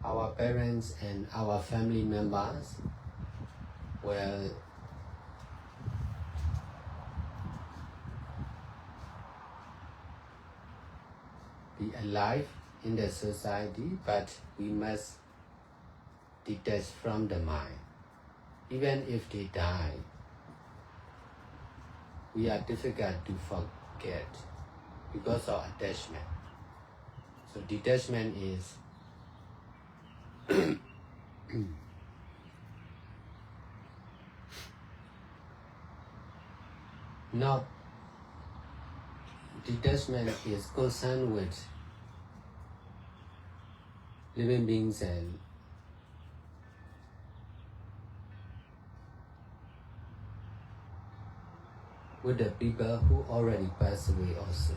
S2: Our parents and our family members will be alive in the society, but we must detach from the mind. Even if they die, we are difficult to forget because of attachment. So detachment is not detachment is concerned with living beings and with the people who already passed away also.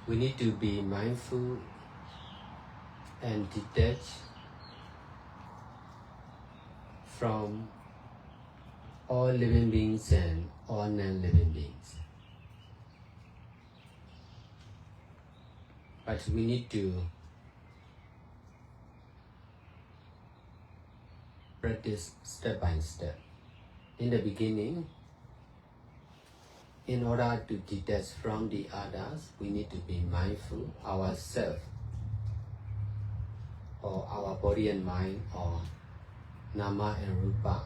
S2: We need to be mindful and detached from all living beings and all non-living beings. But we need to practice step by step. In the beginning, in order to detach from the others, we need to be mindful ourselves, or our body and mind, or nama and rupa,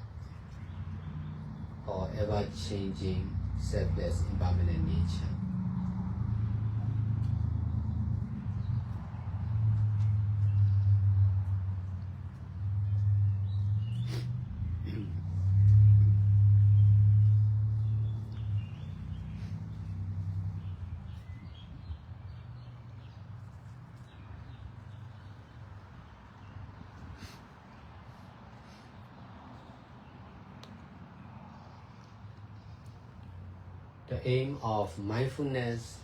S2: or ever-changing, selfless, impermanent nature. The aim of mindfulness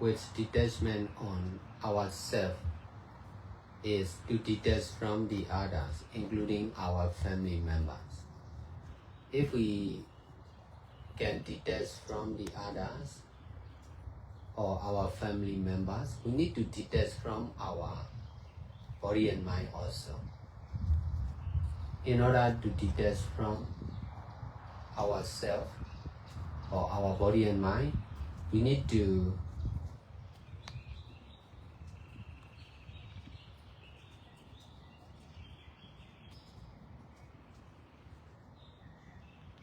S2: with detachment on ourselves is to detach from the others, including our family members. If we can detach from the others or our family members, we need to detach from our body and mind also. In order to detach from ourselves or our body and mind, we need to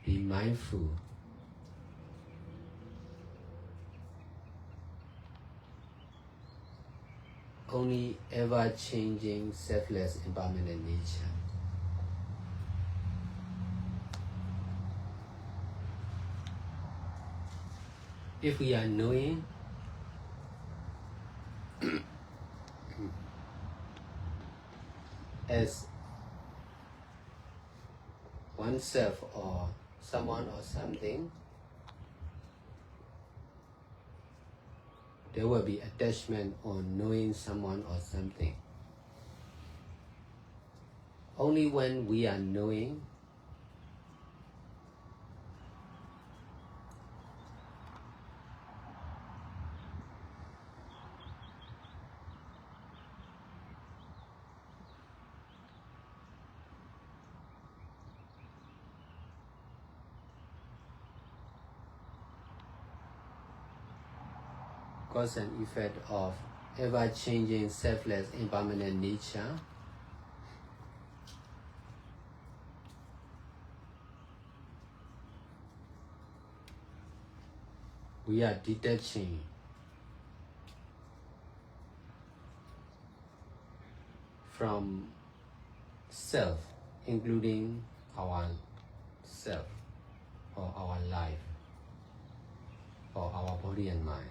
S2: be mindful only ever-changing, selfless, impermanent nature. If we are knowing as oneself or someone or something, there will be attachment on knowing someone or something. Only when we are knowing cause and effect of ever-changing, selfless, impermanent nature, we are detaching from self, including our self, or our life, or our body and mind.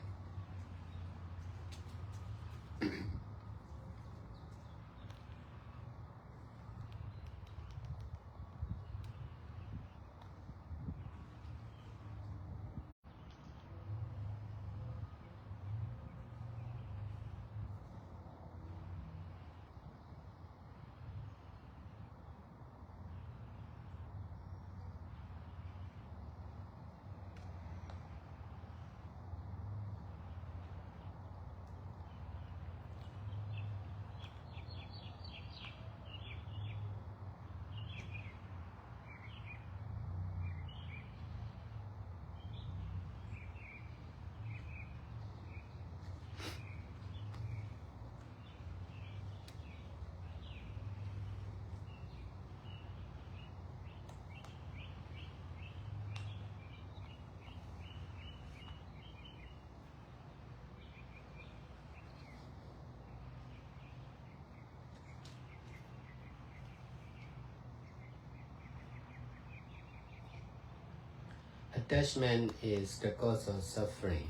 S2: Attachment is the cause of suffering.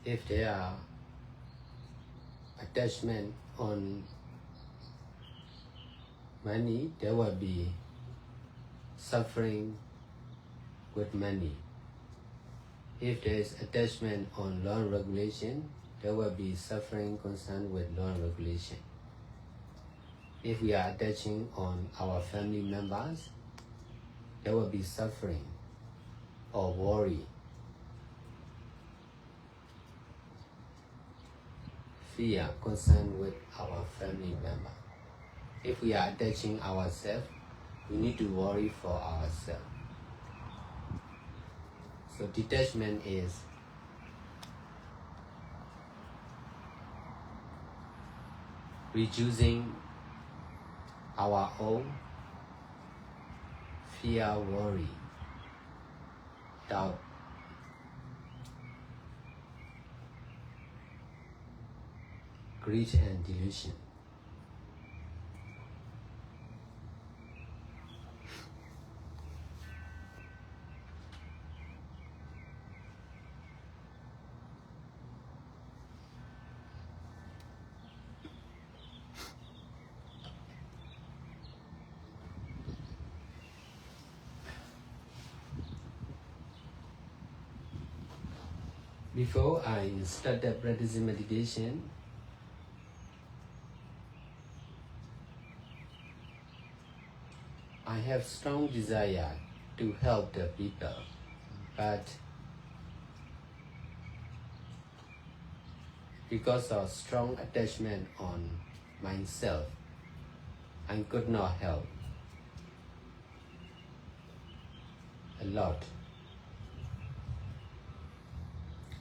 S2: If there are attachment on money, there will be suffering with money. If there is attachment on loan regulation, there will be suffering concerned with loan regulation. If we are attaching on our family members, there will be suffering or worry, fear concerned with our family member. If we are attaching ourselves, we need to worry for ourselves. So detachment is reducing our own fear, worry, doubt, greed and delusion. Before I started practicing meditation, I have strong desire to help the people, but because of strong attachment on myself, I could not help a lot.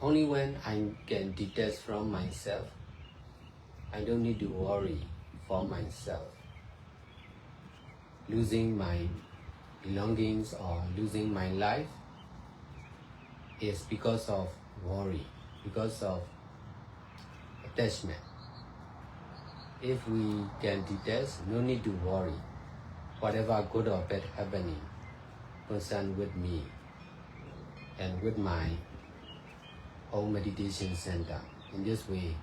S2: Only when I can detach from myself, I don't need to worry for myself, losing my belongings or losing my life is because of worry, because of attachment. If we can detach, no need to worry. Whatever good or bad happening concerned with me, and with my own meditation center. In this way,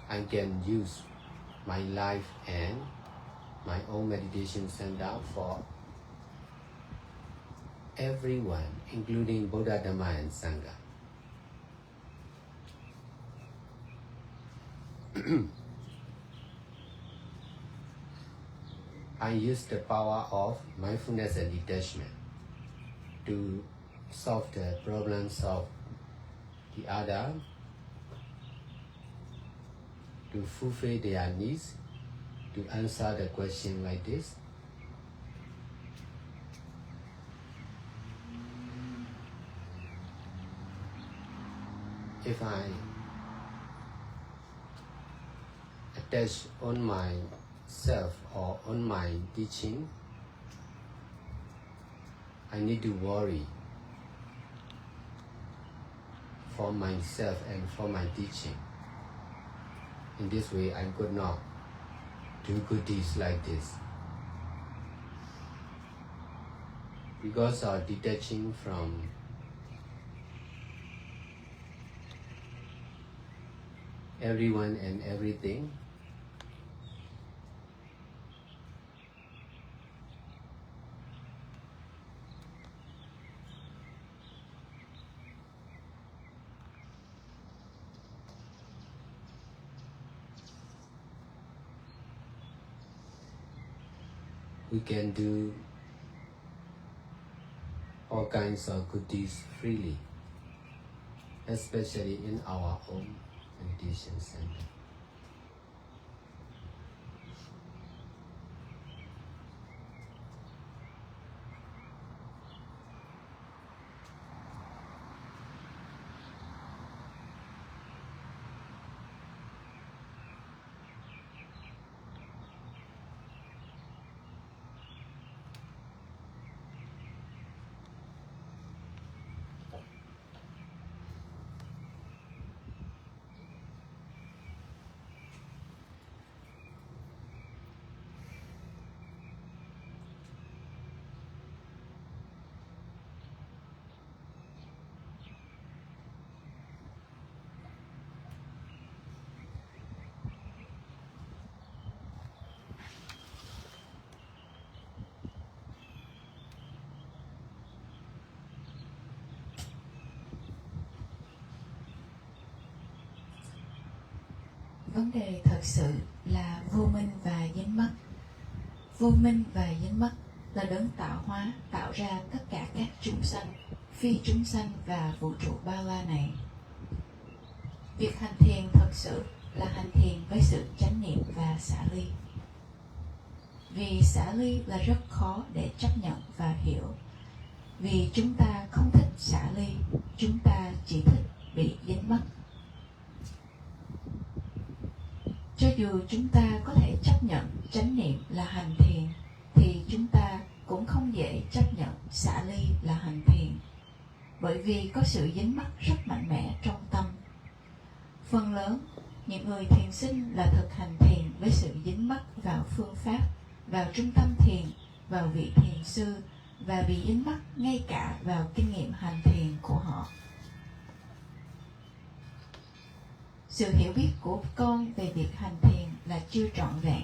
S2: I can use my life and my own meditation center for everyone, including Buddha, Dhamma, and Sangha. I use the power of mindfulness and detachment to solve the problems of the other, to fulfill their needs, to answer the question like this. If I attach on myself or on my teaching, I need to worry for myself and for my teaching. In this way, I could not do good deeds like this. Because of detaching from everyone and everything, we can do all kinds of good deeds freely, especially in our own meditation center.
S1: Vấn đề thật sự là vô minh và dính mắc. Vô minh và dính mắc là đấng tạo hóa, tạo ra tất cả các chúng sanh, phi chúng sanh và vũ trụ bao la này. Việc hành thiền thật sự là hành thiền với sự chánh niệm và xả ly. Vì xả ly là rất khó để chấp nhận và hiểu. Vì chúng ta không thích xả ly, chúng ta chỉ thích bị dính mắc. Cho dù chúng ta có thể chấp nhận chánh niệm là hành thiền, thì chúng ta cũng không dễ chấp nhận xả ly là hành thiền, bởi vì có sự dính mắc rất mạnh mẽ trong tâm. Phần lớn, những người thiền sinh là thực hành thiền với sự dính mắc vào phương pháp, vào trung tâm thiền, vào vị thiền sư, và bị dính mắc ngay cả vào kinh nghiệm hành thiền của họ. Sự hiểu biết của con về việc hành thiền là chưa trọn vẹn.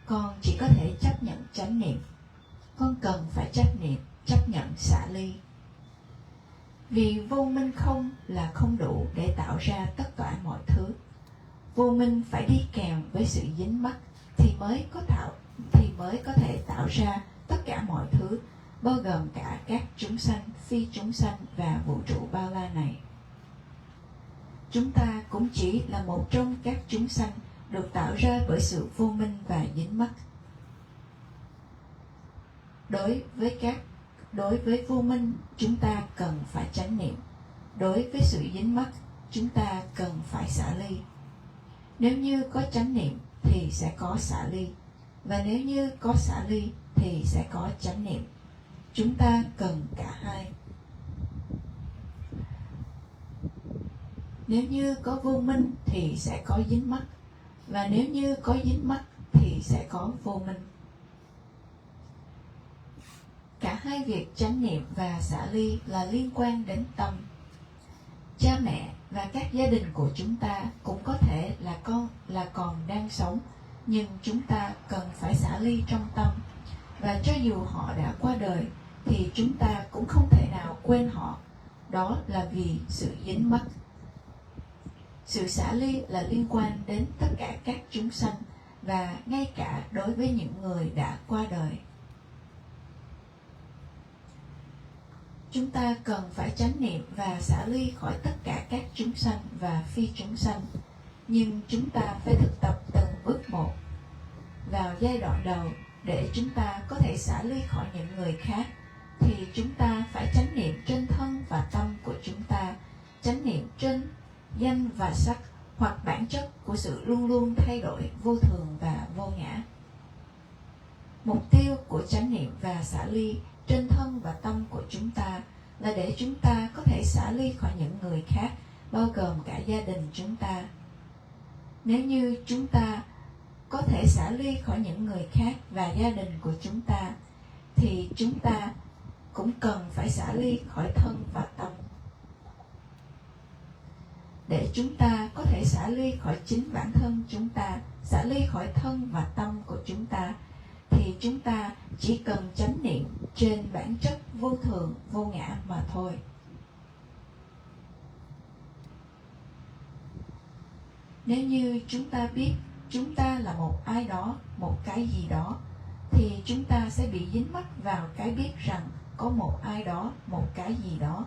S1: Con chỉ có thể chấp nhận chánh niệm. Con cần phải chấp nhận xả ly. Vì vô minh không là không đủ để tạo ra tất cả mọi thứ. Vô minh phải đi kèm với sự dính mắc thì mới có thể tạo ra tất cả mọi thứ, bao gồm cả các chúng sanh, phi chúng sanh và vũ trụ bao la này. Chúng ta cũng chỉ là một trong các chúng sanh được tạo ra bởi sự vô minh và dính mắc. Đối với vô minh, chúng ta cần phải chánh niệm. Đối với sự dính mắc, chúng ta cần phải xả ly. Nếu như có chánh niệm thì sẽ có xả ly, và nếu như có xả ly thì sẽ có chánh niệm. Chúng ta cần cả hai. Nếu như có vô minh thì sẽ có dính mắc, và nếu như có dính mắc thì sẽ có vô minh. cả hai việc chánh niệm và xả ly là liên quan đến tâm. Cha mẹ và các gia đình của chúng ta cũng có thể là còn đang sống, nhưng chúng ta cần phải xả ly trong tâm. Và cho dù họ đã qua đời thì chúng ta cũng không thể nào quên họ. Đó là vì sự dính mắc. Sự xả ly là liên quan đến tất cả các chúng sanh, và ngay cả đối với những người đã qua đời. Chúng ta cần phải chánh niệm và xả ly khỏi tất cả các chúng sanh và phi chúng sanh. Nhưng chúng ta phải thực tập từng bước một. Vào giai đoạn đầu, để chúng ta có thể xả ly khỏi những người khác, thì chúng ta phải chánh niệm trên thân và tâm của chúng ta, chánh niệm trên danh và sắc, hoặc bản chất của sự luôn luôn thay đổi, vô thường và vô ngã. Mục tiêu của chánh niệm và xả ly trên thân và tâm của chúng ta là để chúng ta có thể xả ly khỏi những người khác, bao gồm cả gia đình chúng ta. Nếu như chúng ta có thể xả ly khỏi những người khác và gia đình của chúng ta, thì chúng ta cũng cần phải xả ly khỏi thân và tâm. Để chúng ta có thể xả ly khỏi chính bản thân chúng ta, xả ly khỏi thân và tâm của chúng ta, thì chúng ta chỉ cần chánh niệm trên bản chất vô thường, vô ngã mà thôi. Nếu như chúng ta biết chúng ta là một ai đó, một cái gì đó, thì chúng ta sẽ bị dính mắc vào cái biết rằng có một ai đó, một cái gì đó.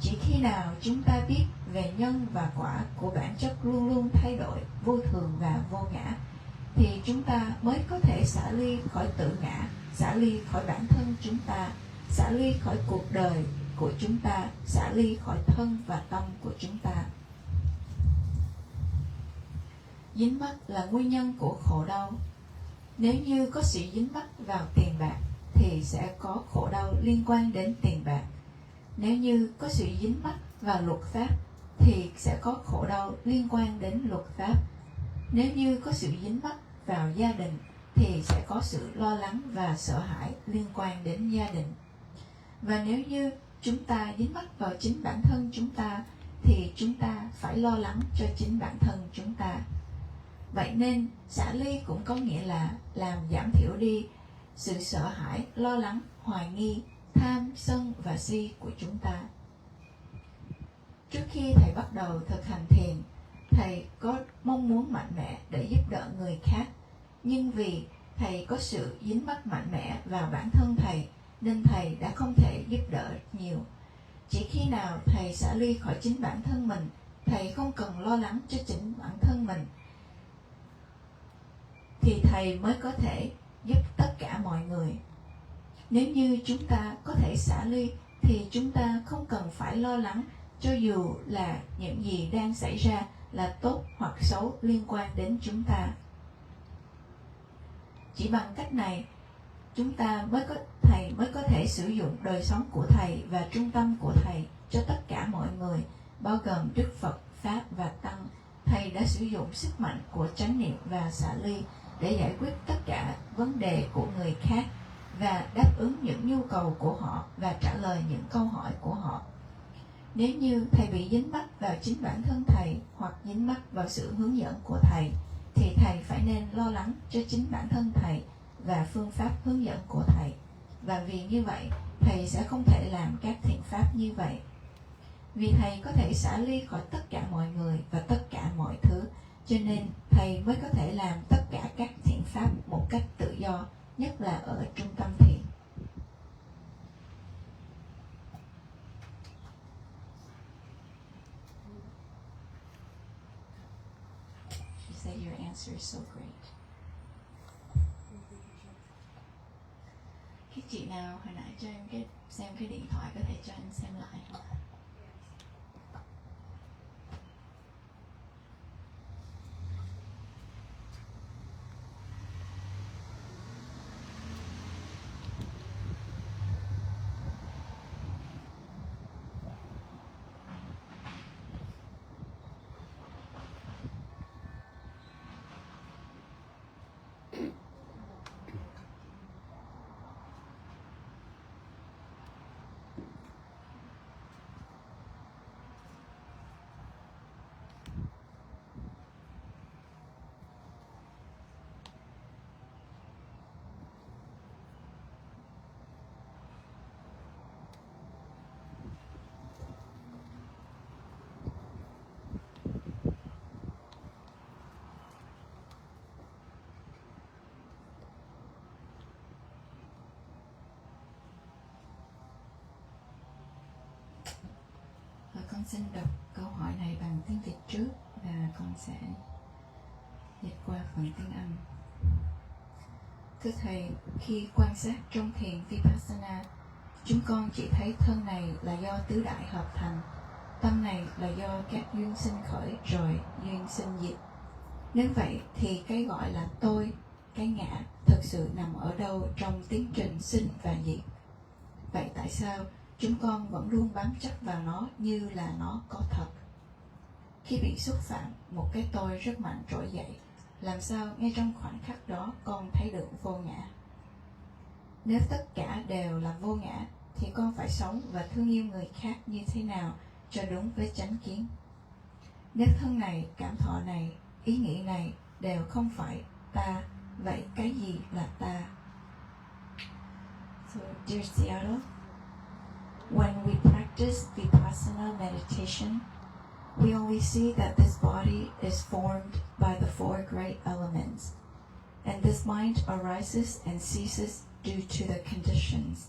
S1: Chỉ khi nào chúng ta biết về nhân và quả của bản chất luôn luôn thay đổi, vô thường và vô ngã, thì chúng ta mới có thể xả ly khỏi tự ngã, xả ly khỏi bản thân chúng ta, xả ly khỏi cuộc đời của chúng ta, xả ly khỏi thân và tâm của chúng ta. Dính mắc là nguyên nhân của khổ đau. Nếu như có sự dính mắc vào tiền bạc thì sẽ có khổ đau liên quan đến tiền bạc. Nếu như có sự dính mắc vào luật pháp thì sẽ có khổ đau liên quan đến luật pháp. Nếu như có sự dính mắc vào gia đình thì sẽ có sự lo lắng và sợ hãi liên quan đến gia đình. Và nếu như chúng ta dính mắc vào chính bản thân chúng ta thì chúng ta phải lo lắng cho chính bản thân chúng ta. Vậy nên xả ly cũng có nghĩa là làm giảm thiểu đi sự sợ hãi, lo lắng, hoài nghi, tham, sân và si của chúng ta. Trước khi thầy bắt đầu thực hành thiền, thầy có mong muốn mạnh mẽ để giúp đỡ người khác. Nhưng vì thầy có sự dính mắc mạnh mẽ vào bản thân thầy, nên thầy đã không thể giúp đỡ nhiều. Chỉ khi nào thầy xả ly khỏi chính bản thân mình, thầy không cần lo lắng cho chính bản thân mình, thì thầy mới có thể giúp tất cả mọi người. Nếu như chúng ta có thể xả ly thì chúng ta không cần phải lo lắng, cho dù là những gì đang xảy ra là tốt hoặc xấu liên quan đến chúng ta. Chỉ bằng cách này, thầy mới có thể sử dụng đời sống của thầy và trung tâm của thầy cho tất cả mọi người, bao gồm Đức Phật, Pháp và Tăng. Thầy đã sử dụng sức mạnh của chánh niệm và xả ly để giải quyết tất cả vấn đề của người khác và đáp ứng những nhu cầu của họ và trả lời những câu hỏi của họ. Nếu như thầy bị dính mắc vào chính bản thân thầy hoặc dính mắc vào sự hướng dẫn của thầy, thì thầy phải nên lo lắng cho chính bản thân thầy và phương pháp hướng dẫn của thầy. Và vì như vậy, thầy sẽ không thể làm các thiện pháp như vậy. Vì thầy có thể xả ly khỏi tất cả mọi người và tất cả mọi thứ, cho nên thầy mới có thể làm tất cả các thiện pháp một cách tự do, nhất là ở trung tâm thiền. She said your answer is so great. Cái chị nào hồi nãy cho em xem cái điện thoại có thể cho anh xem lại không? Con xin đọc câu hỏi này bằng tiếng Việt trước và con sẽ dịch qua phần tiếng Anh. Thưa Thầy, khi quan sát trong thiền Vipassana, chúng con chỉ thấy thân này là do tứ đại hợp thành, tâm này là do các duyên sinh khởi rồi duyên sinh diệt. Nếu vậy thì cái gọi là tôi, cái ngã thực sự nằm ở đâu trong tiến trình sinh và diệt? Vậy tại sao chúng con vẫn luôn bám chấp vào nó như là nó có thật? Khi bị xúc phạm, một cái tôi rất mạnh trỗi dậy. Làm sao ngay trong khoảnh khắc đó con thấy được vô ngã? Nếu tất cả đều là vô ngã, thì con phải sống và thương yêu người khác như thế nào cho đúng với chánh kiến? Nếu thân này, cảm thọ này, ý nghĩ này đều không phải ta, vậy cái gì là ta? So, dear Seattle, when we practice Vipassana meditation, we only see that this body is formed by the four great elements, and this mind arises and ceases due to the conditions.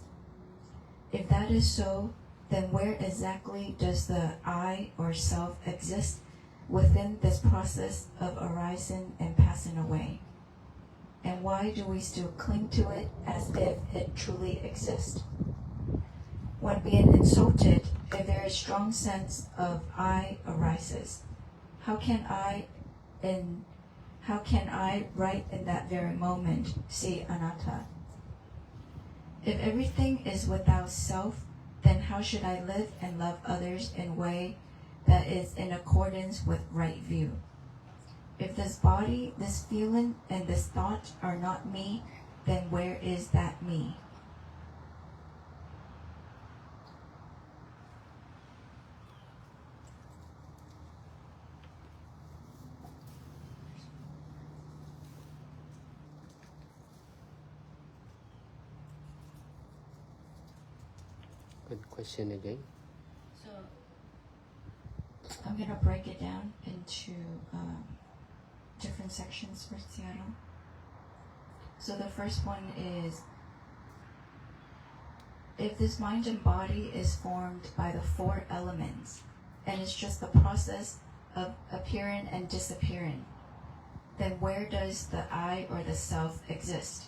S1: If that is so, then where exactly does the I or self exist within this process of arising and passing away? And why do we still cling to it as if it truly exists? When being insulted, a very strong sense of I arises. How can I right in that very moment see anatta? If everything is without self, then how should I live and love others in a way that is in accordance with right view? If this body, this feeling, and this thought are not me, then where is that me?
S2: Good question again.
S1: So I'm going to break it down into different sections for Seattle. So the first one is, if this mind and body is formed by the four elements, and it's just the process of appearing and disappearing, then where does the I or the self exist?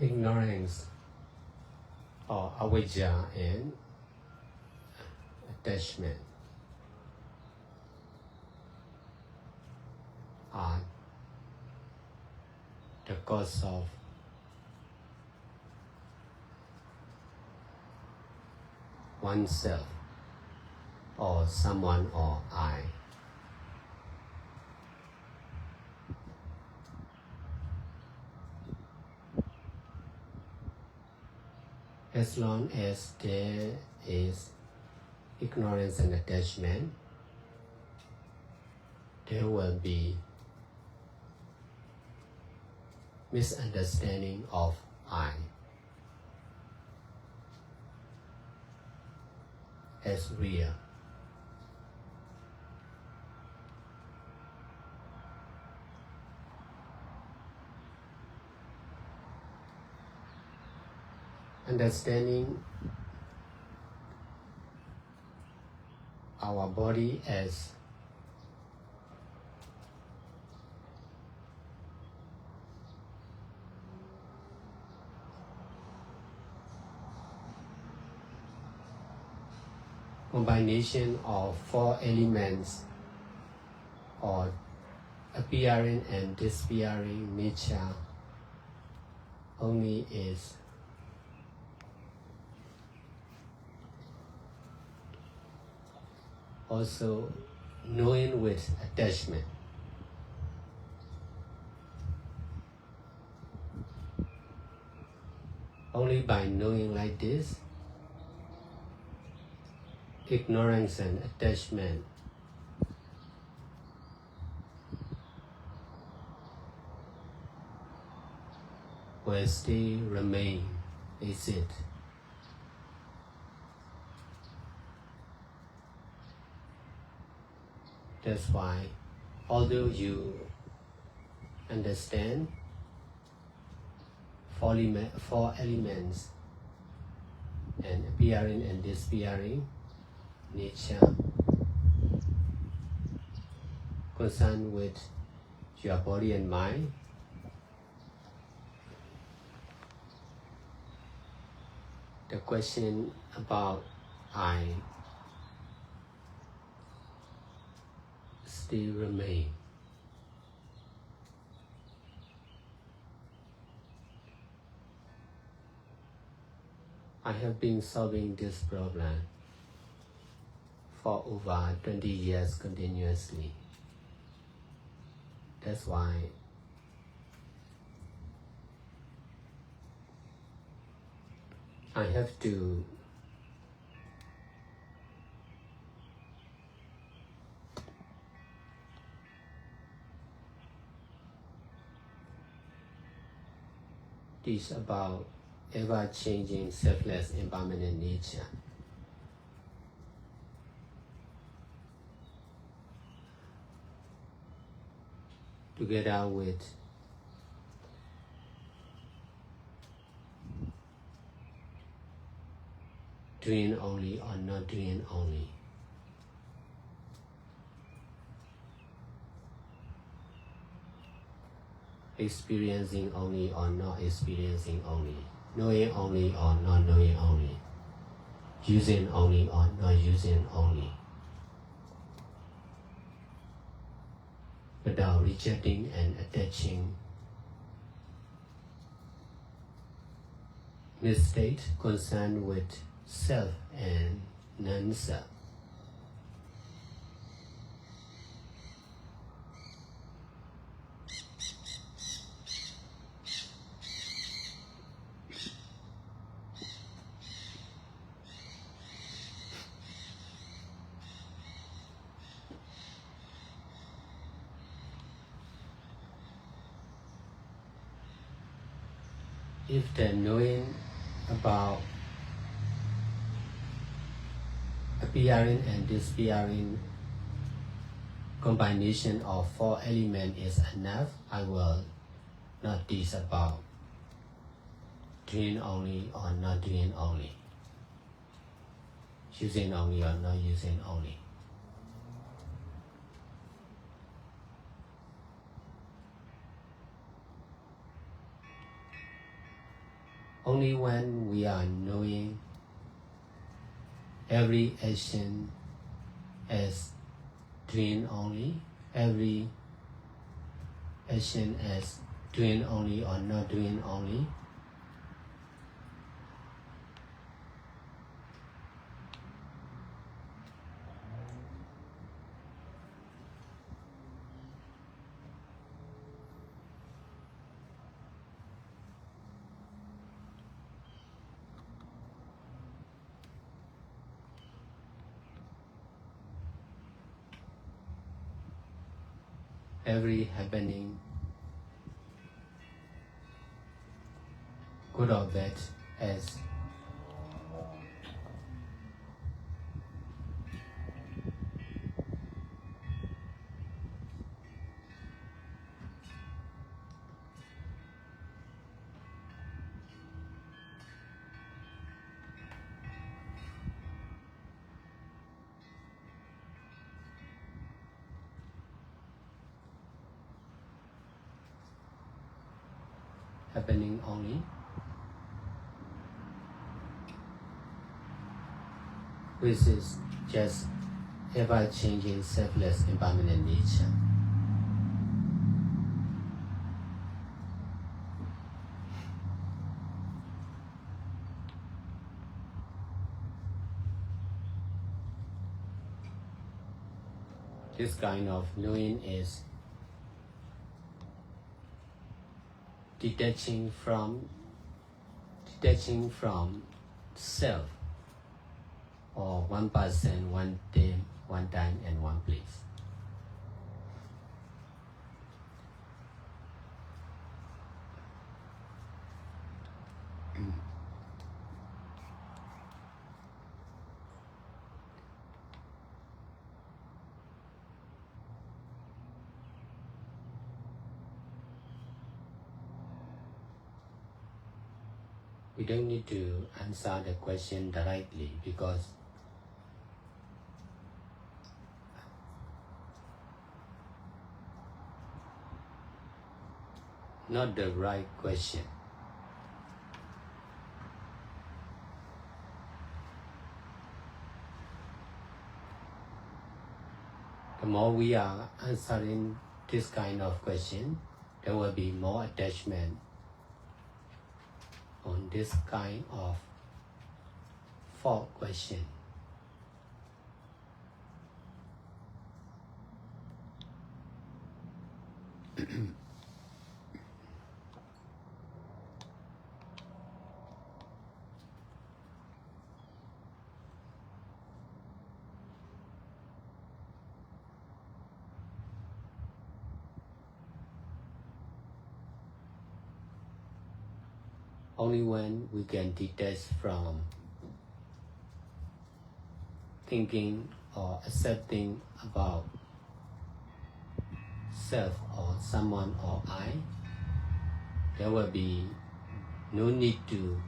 S2: ignorance or avijja and attachment are the cause of oneself or someone or I. As long as there is ignorance and attachment, there will be misunderstanding of I as real. Understanding our body as combination of four elements or appearing and disappearing nature only is also knowing with attachment. Only by knowing like this, ignorance and attachment will still remain as it. That's why, although you understand four elements and appearing and disappearing nature concerned with your body and mind, the question about I still remain. I have been solving this problem for over 20 years continuously. That's why I have to teach about ever-changing, selfless, impermanent nature. Together with doing only or not doing only. Experiencing only or not experiencing only. Knowing only or not knowing only. Using only or not using only. Without rejecting and attaching mistake concerned with self and non-self. If the knowing about appearing and disappearing combination of four elements is enough, I will not teach about doing only or not doing only, using only or not using only. only when we are knowing every action as doing only, every action as doing only or not doing only, every happening, good or bad, as happening only, which is just ever-changing, selfless, impermanent nature. This kind of knowing is detaching from self, or one person, one day, one time, and one place. We don't need to answer the question directly because not the right question. The more we are answering this kind of question, there will be more attachment on this kind of false question. Only when we can detach from thinking or accepting about self or someone or I, there will be no need to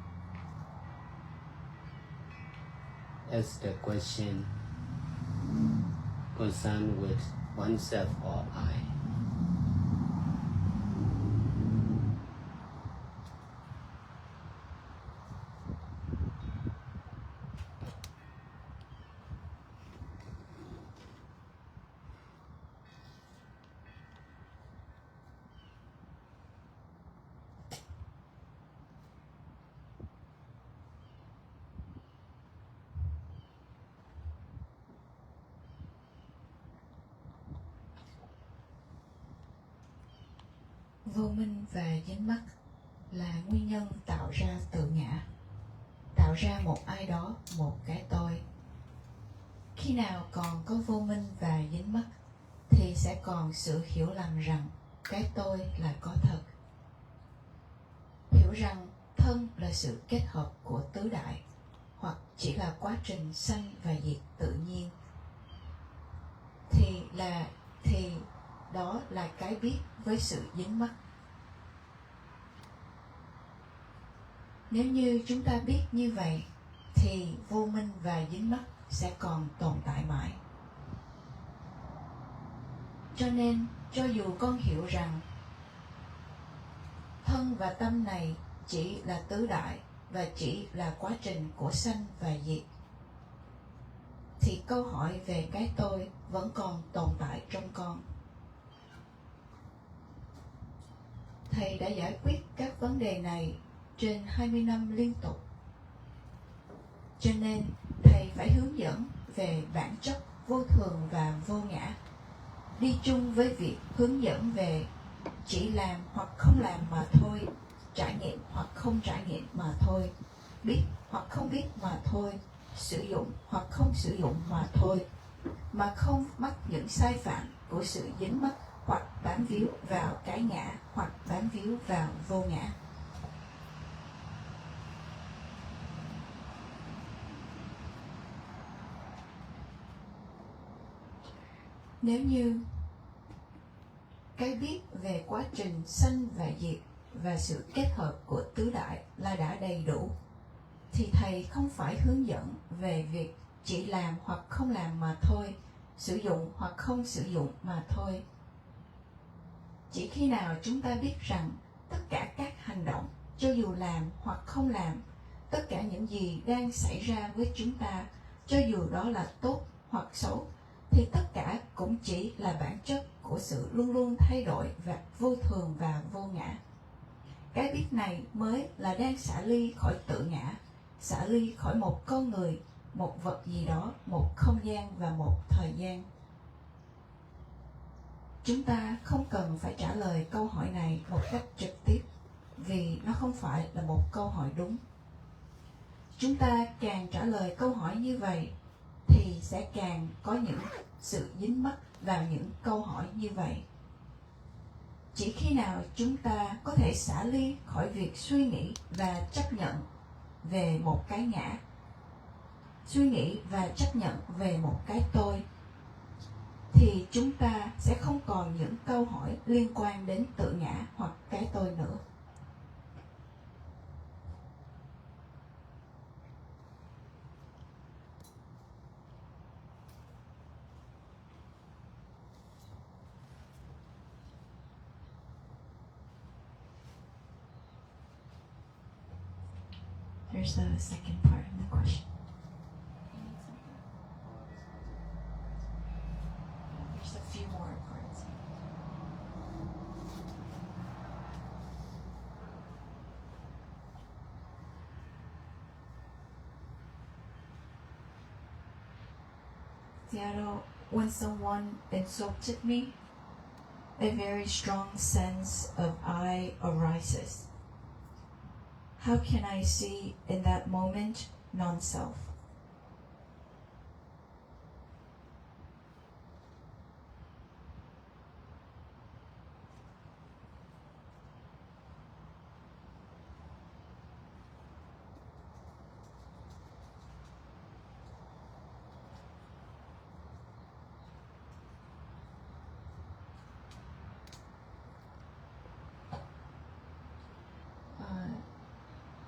S2: ask the question concerned with oneself or I.
S1: Vô minh và dính mắc là nguyên nhân tạo ra tự ngã, tạo ra một ai đó, một cái tôi. Khi nào còn có vô minh và dính mắc thì sẽ còn sự hiểu lầm rằng cái tôi là có thật. Hiểu rằng thân là sự kết hợp của tứ đại hoặc chỉ là quá trình sanh và diệt tự nhiên thì đó là cái biết với sự dính mắc. Nếu như chúng ta biết như vậy thì vô minh và dính mắc sẽ còn tồn tại mãi. Cho nên cho dù con hiểu rằng thân và tâm này chỉ là tứ đại và chỉ là quá trình của sanh và diệt, thì câu hỏi về cái tôi vẫn còn tồn tại trong con. Thầy đã giải quyết các vấn đề này trên 20 năm liên tục. Cho nên Thầy phải hướng dẫn về bản chất vô thường và vô ngã, đi chung với việc hướng dẫn về chỉ làm hoặc không làm mà thôi, trải nghiệm hoặc không trải nghiệm mà thôi, biết hoặc không biết mà thôi, sử dụng hoặc không sử dụng mà thôi, mà không mắc những sai phạm của sự dính mắc hoặc bám víu vào cái ngã hoặc bám víu vào vô ngã. Nếu như cái biết về quá trình sanh và diệt và sự kết hợp của tứ đại là đã đầy đủ, thì Thầy không phải hướng dẫn về việc chỉ làm hoặc không làm mà thôi, sử dụng hoặc không sử dụng mà thôi. Chỉ khi nào chúng ta biết rằng tất cả các hành động, cho dù làm hoặc không làm, tất cả những gì đang xảy ra với chúng ta, cho dù đó là tốt hoặc xấu, thì tất cả cũng chỉ là bản chất của sự luôn luôn thay đổi và vô thường và vô ngã. Cái biết này mới là đang xả ly khỏi tự ngã, xả ly khỏi một con người, một vật gì đó, một không gian và một thời gian. Chúng ta không cần phải trả lời câu hỏi này một cách trực tiếp, vì nó không phải là một câu hỏi đúng. Chúng ta càng trả lời câu hỏi như vậy, thì sẽ càng có những sự dính mắc vào những câu hỏi như vậy. Chỉ khi nào chúng ta có thể xả ly khỏi việc suy nghĩ và chấp nhận về một cái ngã, suy nghĩ và chấp nhận về một cái tôi, thì chúng ta sẽ không còn những câu hỏi liên quan đến tự ngã hoặc cái tôi nữa. There's a second part of the question. There's a few more parts. Seattle, when someone insulted me, a very strong sense of I arises. How can I see in that moment non-self?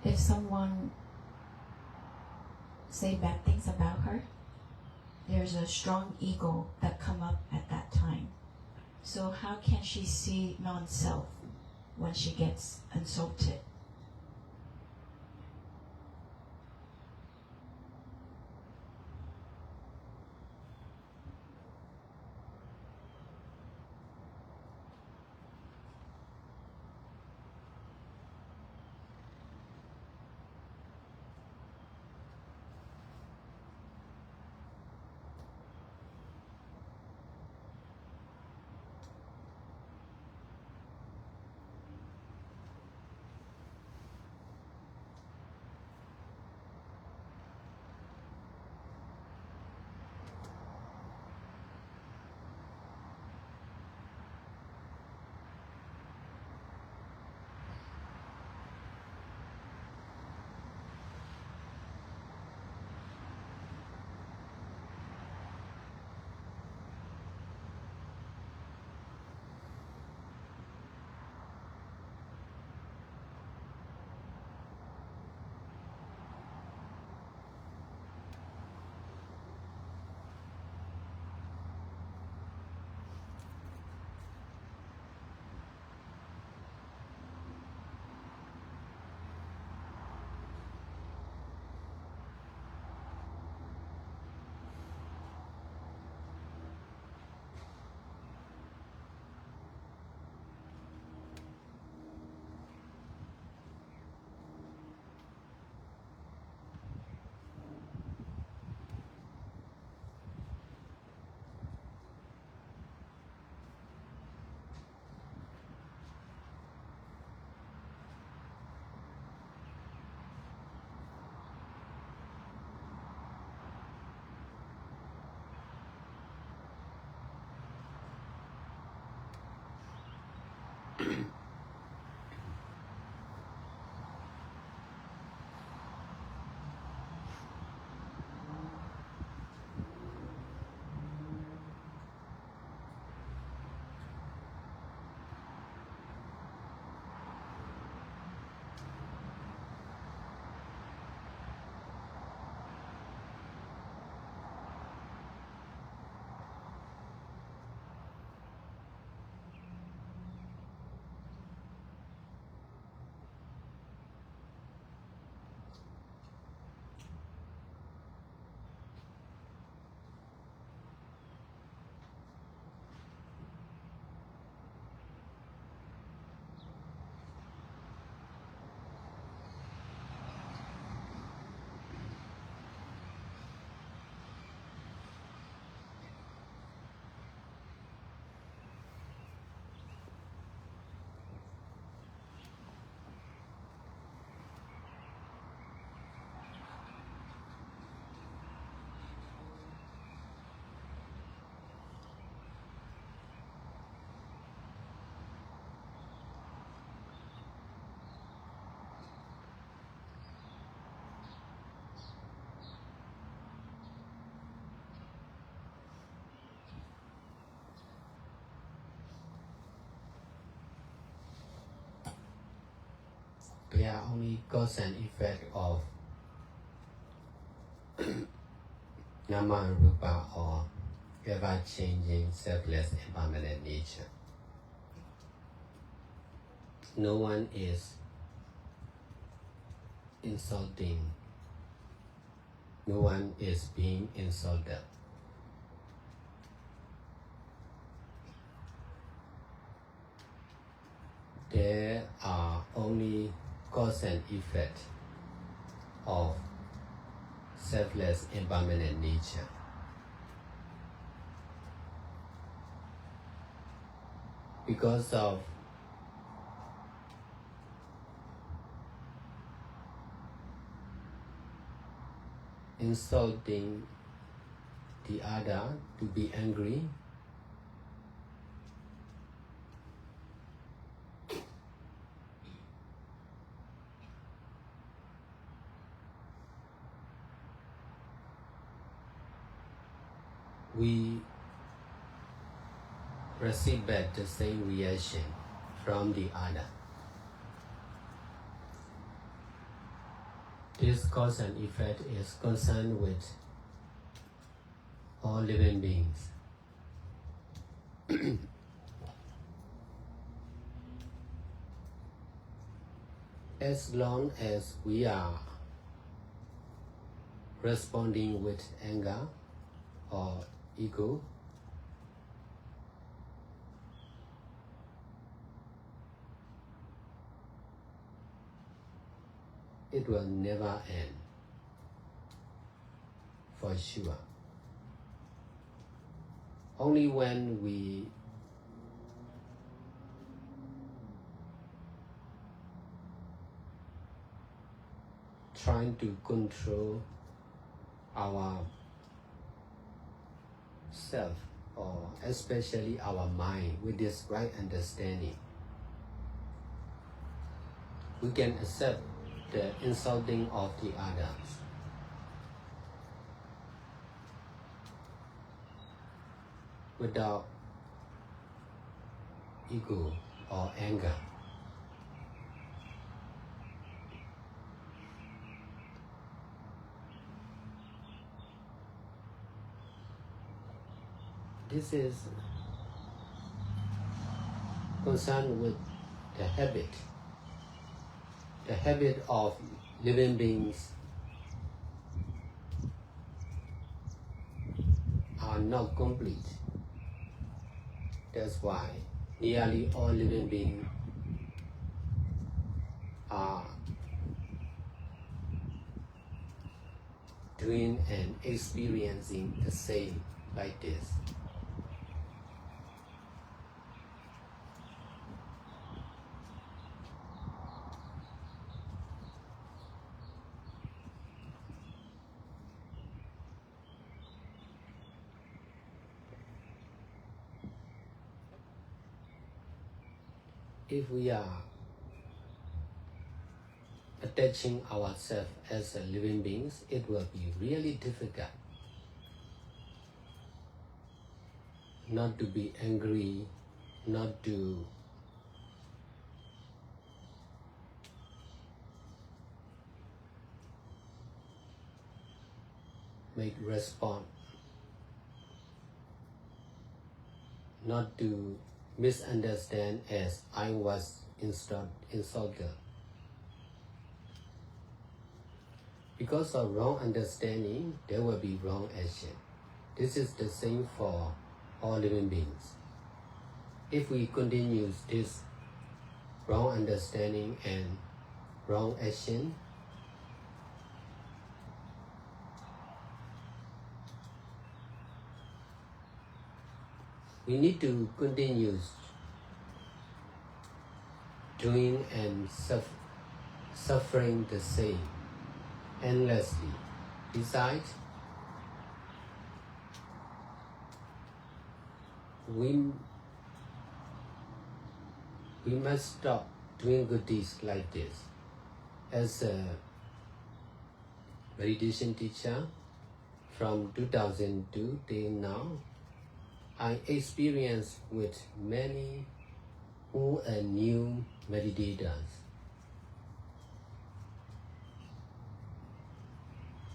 S1: If someone say bad things about her, there's a strong ego that come up at that time. So how can she see non-self when she gets insulted?
S2: They are only cause and effect of Nama and Rupa or ever-changing, selfless, impermanent nature. No one is insulting. No one is being insulted. There are only cause and effect of selfless, impermanent nature. Because of insulting the other to be angry, we receive back the same reaction from the other. This cause and effect is concerned with all living beings. As long as we are responding with anger or ego, it will never end, for sure. Only when we trying to control our self, or especially our mind, with this right understanding, we can accept the insulting of the others. Without ego or anger. This is concerned with the habit of living beings are not complete. That's why nearly all living beings are doing and experiencing the same like this. If we are attaching ourselves as living beings, it will be really difficult not to be angry, not to make response, not to misunderstand as I was insulted. Because of wrong understanding, there will be wrong action. This is the same for all living beings. If we continue this wrong understanding and wrong action, we need to continue doing and suffering the same endlessly. Besides, we must stop doing good deeds like this. As a meditation teacher from 2002 till now, I experienced with many old and new meditators.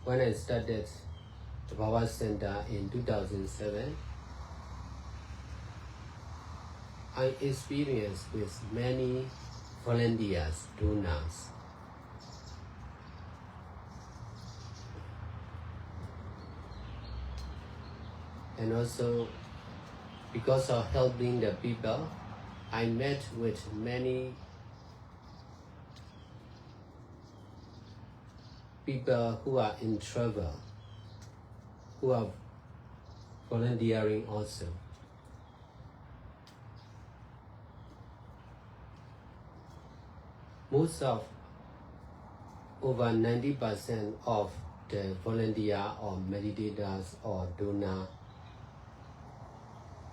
S2: when I started the Power Center in 2007, I experienced with many volunteers, donors. And also, because of helping the people, I met with many people who are in trouble, who are volunteering also. Most of, over 90% of the volunteer or meditators or donor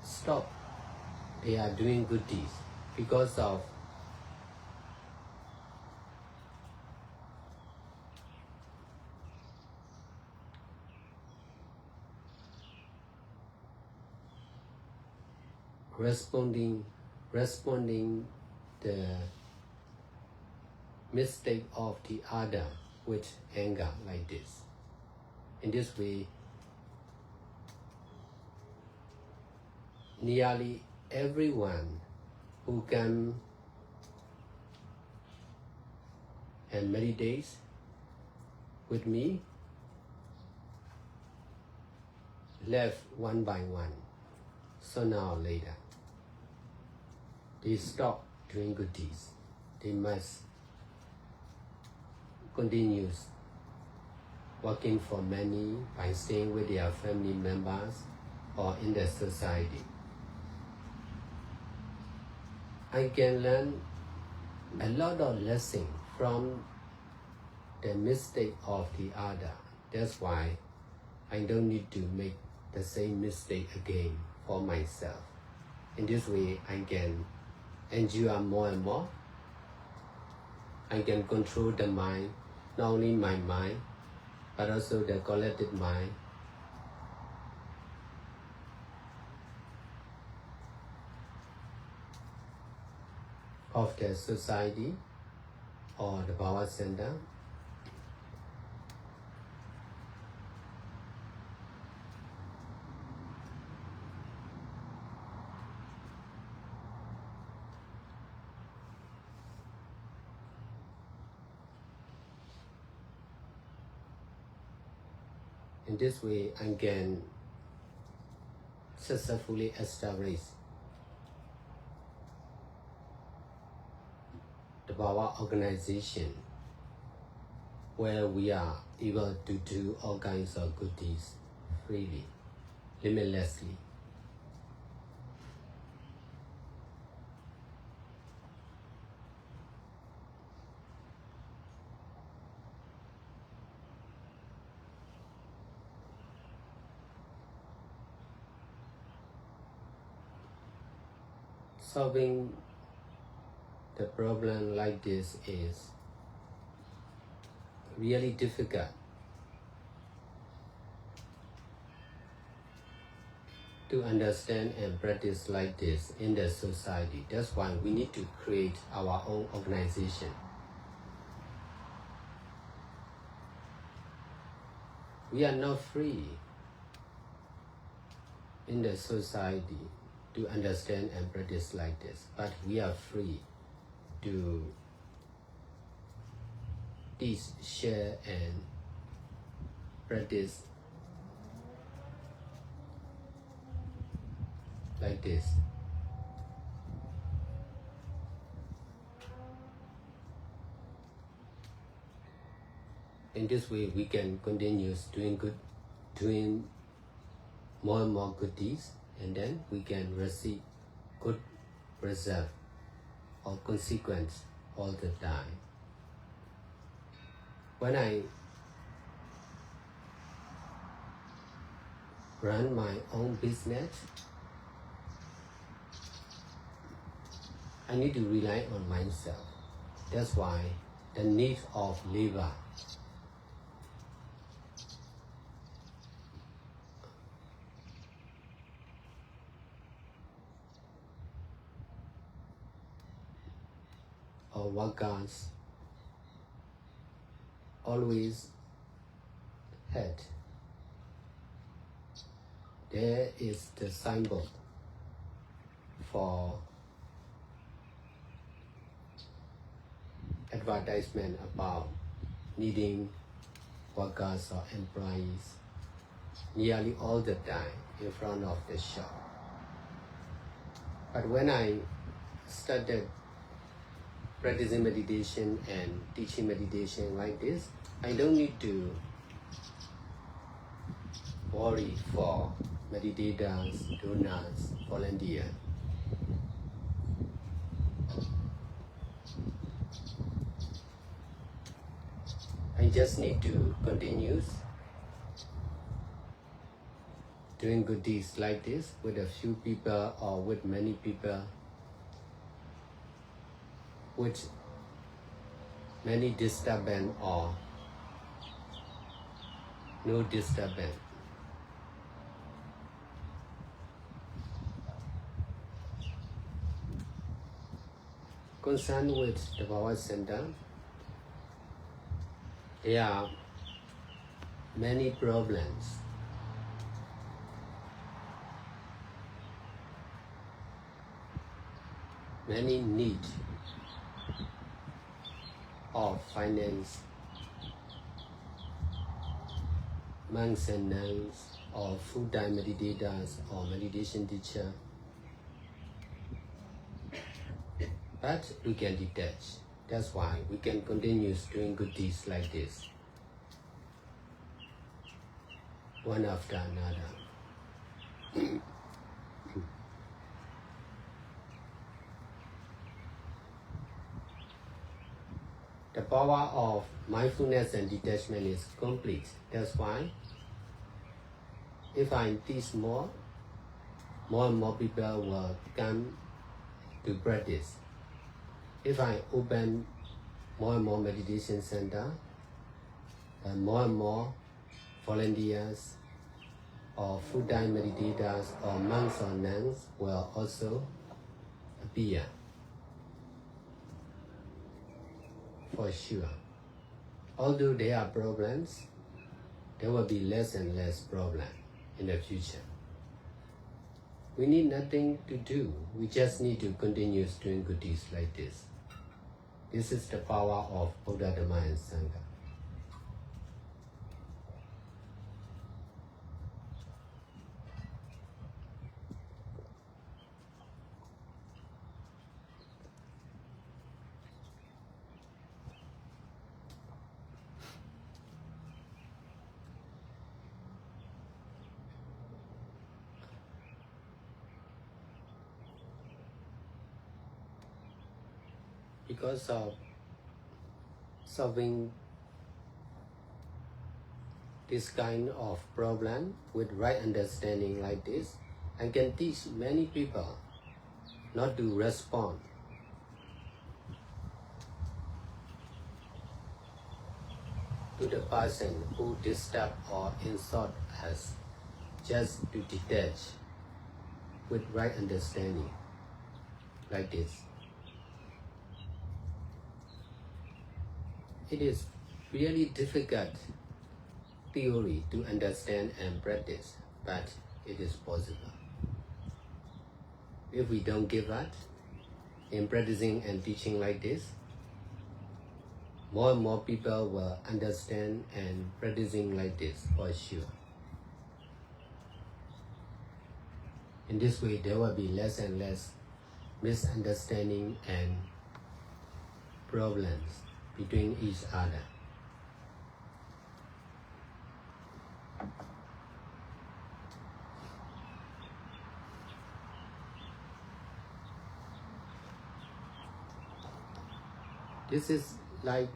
S2: stop. They are doing good deeds because of responding the mistake of the other with anger like this. In this way, nearly everyone who can and meditates with me left one by one, sooner or later. They stop doing good deeds. They must continue working for many by staying with their family members or in the society. I can learn a lot of lessons from the mistake of the other. That's why I don't need to make the same mistake again for myself. In this way, I can endure more and more. I can control the mind, not only my mind, but also the collective mind. Of the society or the power center. In this way, I can successfully establish the power organization where we are able to do all kinds of good deeds freely, limitlessly. Solving the problem like this is really difficult. To understand and practice like this in the society. That's why we need to create our own organization. We are not free in the society to understand and practice like this, but we are free to teach, share, and practice like this. In this way, we can continue doing more and more good deeds, and then we can receive good result or consequence all the time. When I run my own business, I need to rely on myself. That's why the need of labor. Or workers always head, there is the symbol for advertisement about needing workers or employees nearly all the time in front of the shop. But when I started practicing meditation and teaching meditation like this, I don't need to worry for meditators, donors, volunteers. I just need to continue doing good deeds like this with a few people or with many people, with many disturbance or no disturbance. Concerned with the power center, there are many problems. Many need of finance, monks and nuns, or full-time meditators or meditation teacher. But we can detach. That's why we can continue doing good deeds like this, one after another. The power of mindfulness and detachment is complete. That's why if I teach more and more people will come to practice. If I open more and more meditation center, then more and more volunteers or full-time meditators or monks or nuns will also appear. For sure. Although there are problems, there will be less and less problem in the future. We need nothing to do. We just need to continue doing good deeds like this. This is the power of Buddha, Dhamma, and Sangha. Because of solving this kind of problem with right understanding like this, I can teach many people not to respond to the person who disturb or insult us, just to detach with right understanding like this. It is really difficult theory to understand and practice, but it is possible. If we don't give up in practicing and teaching like this, more and more people will understand and practicing like this for sure. In this way, there will be less and less misunderstanding and problems between each other. This is like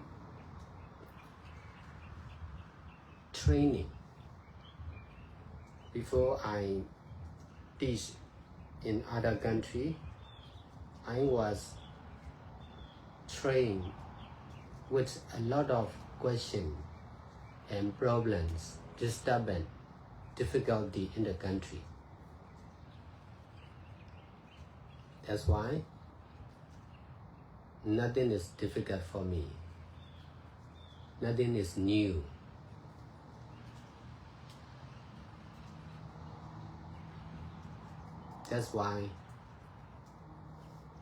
S2: training. Before I teach in other country, I was trained with a lot of questions and problems, disturbance, difficulty in the country. That's why nothing is difficult for me. Nothing is new. That's why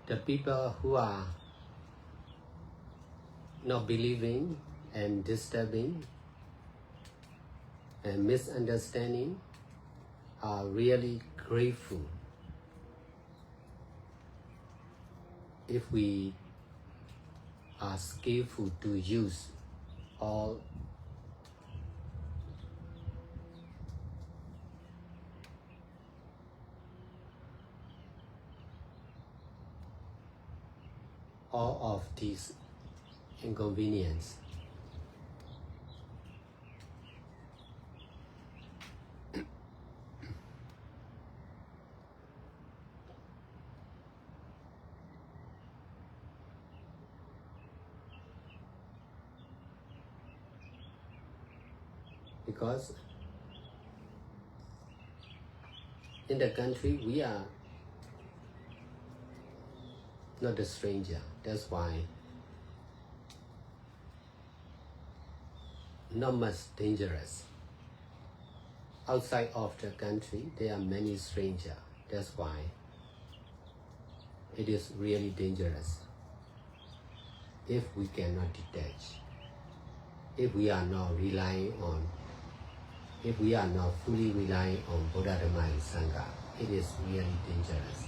S2: the people who are not believing and disturbing and misunderstanding are really grateful if we are skillful to use all of these inconvenience. Because in the country we are not a stranger. That's why not much dangerous. Outside of the country there are many strangers. That's why it is really dangerous if we cannot detach, if we are not relying on, if we are not fully relying on Buddha Dhamma and Sangha, it is really dangerous.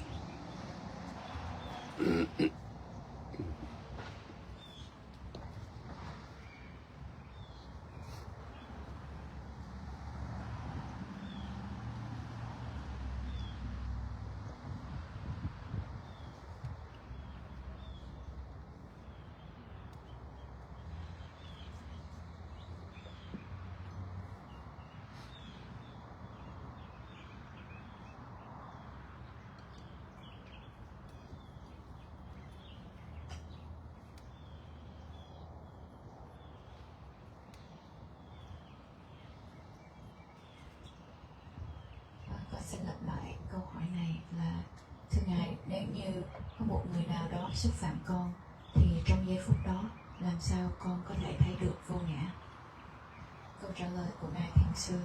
S1: Con xin lặp lại câu hỏi này là: thưa Ngài, nếu như có một người nào đó xúc phạm con thì trong giây phút đó làm sao con có thể thấy được vô ngã? Câu trả lời của Ngài Thiền Sư: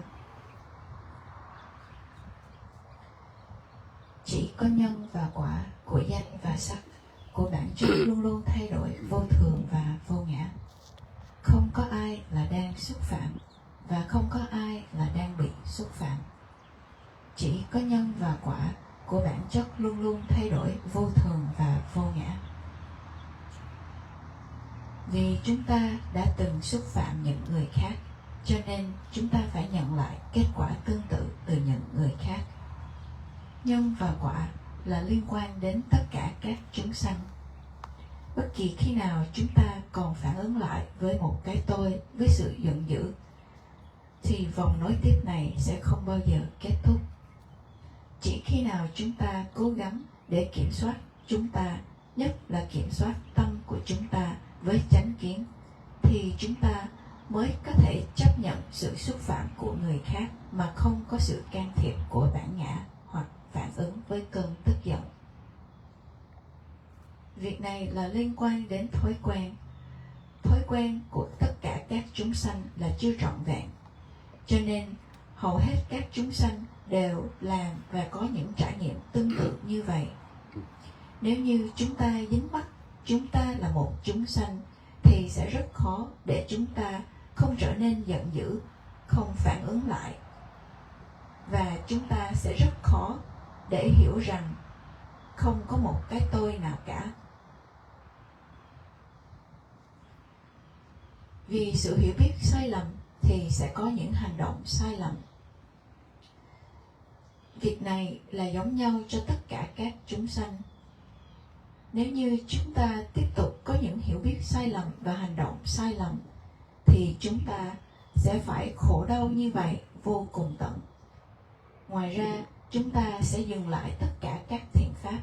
S1: chỉ có nhân và quả của danh và sắc, của bản chất luôn luôn thay đổi, vô thường và vô ngã. Không có ai là đang xúc phạm và không có ai là đang bị xúc phạm. Chỉ có nhân và quả của bản chất luôn luôn thay đổi, vô thường và vô ngã. Vì chúng ta đã từng xúc phạm những người khác, cho nên chúng ta phải nhận lại kết quả tương tự từ những người khác. Nhân và quả là liên quan đến tất cả các chúng sanh. Bất kỳ khi nào chúng ta còn phản ứng lại với một cái tôi, với sự giận dữ, thì vòng nối tiếp này sẽ không bao giờ kết thúc. Chỉ khi nào chúng ta cố gắng để kiểm soát chúng ta, nhất là kiểm soát tâm của chúng ta với chánh kiến, thì chúng ta mới có thể chấp nhận sự xúc phạm của người khác mà không có sự can thiệp của bản ngã hoặc phản ứng với cơn tức giận. Việc này là liên quan đến thói quen. Thói quen của tất cả các chúng sanh là chưa trọn vẹn, cho nên hầu hết các chúng sanh đều làm và có những trải nghiệm tương tự như vậy. Nếu như chúng ta dính mắc chúng ta là một chúng sanh thì sẽ rất khó để chúng ta không trở nên giận dữ, không phản ứng lại. Và chúng ta sẽ rất khó để hiểu rằng không có một cái tôi nào cả. Vì sự hiểu biết sai lầm thì sẽ có những hành động sai lầm. Việc này là giống nhau cho tất cả các chúng sanh. Nếu như chúng ta tiếp tục có những hiểu biết sai lầm và hành động sai lầm, thì chúng ta sẽ phải khổ đau như vậy vô cùng tận. Ngoài ra, chúng ta sẽ dừng lại tất cả các thiện pháp.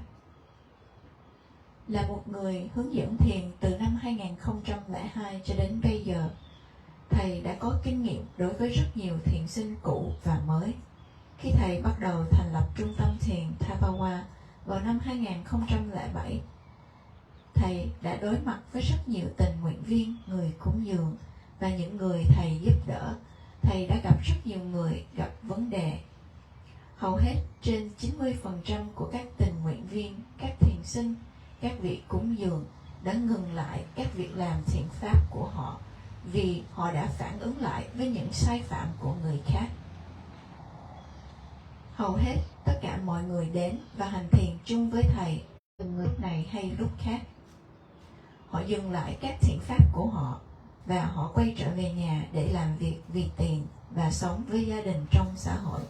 S1: Là một người hướng dẫn thiền từ năm 2002 cho đến bây giờ, Thầy đã có kinh nghiệm đối với rất nhiều thiền sinh cũ và mới. Khi Thầy bắt đầu thành lập trung tâm thiền Thapawa vào năm 2007, Thầy đã đối mặt với rất nhiều tình nguyện viên, người cúng dường và những người Thầy giúp đỡ. Thầy đã gặp rất nhiều người gặp vấn đề. Hầu hết trên 90% của các tình nguyện viên, các thiền sinh, các vị cúng dường đã ngừng lại các việc làm thiện pháp của họ vì họ đã phản ứng lại với những sai phạm của người khác. Hầu hết tất cả mọi người đến và hành thiền chung với thầy từng lúc này hay lúc khác. Họ dừng lại các thiện pháp của họ và họ quay trở về nhà để làm việc vì tiền và sống với gia đình trong xã hội.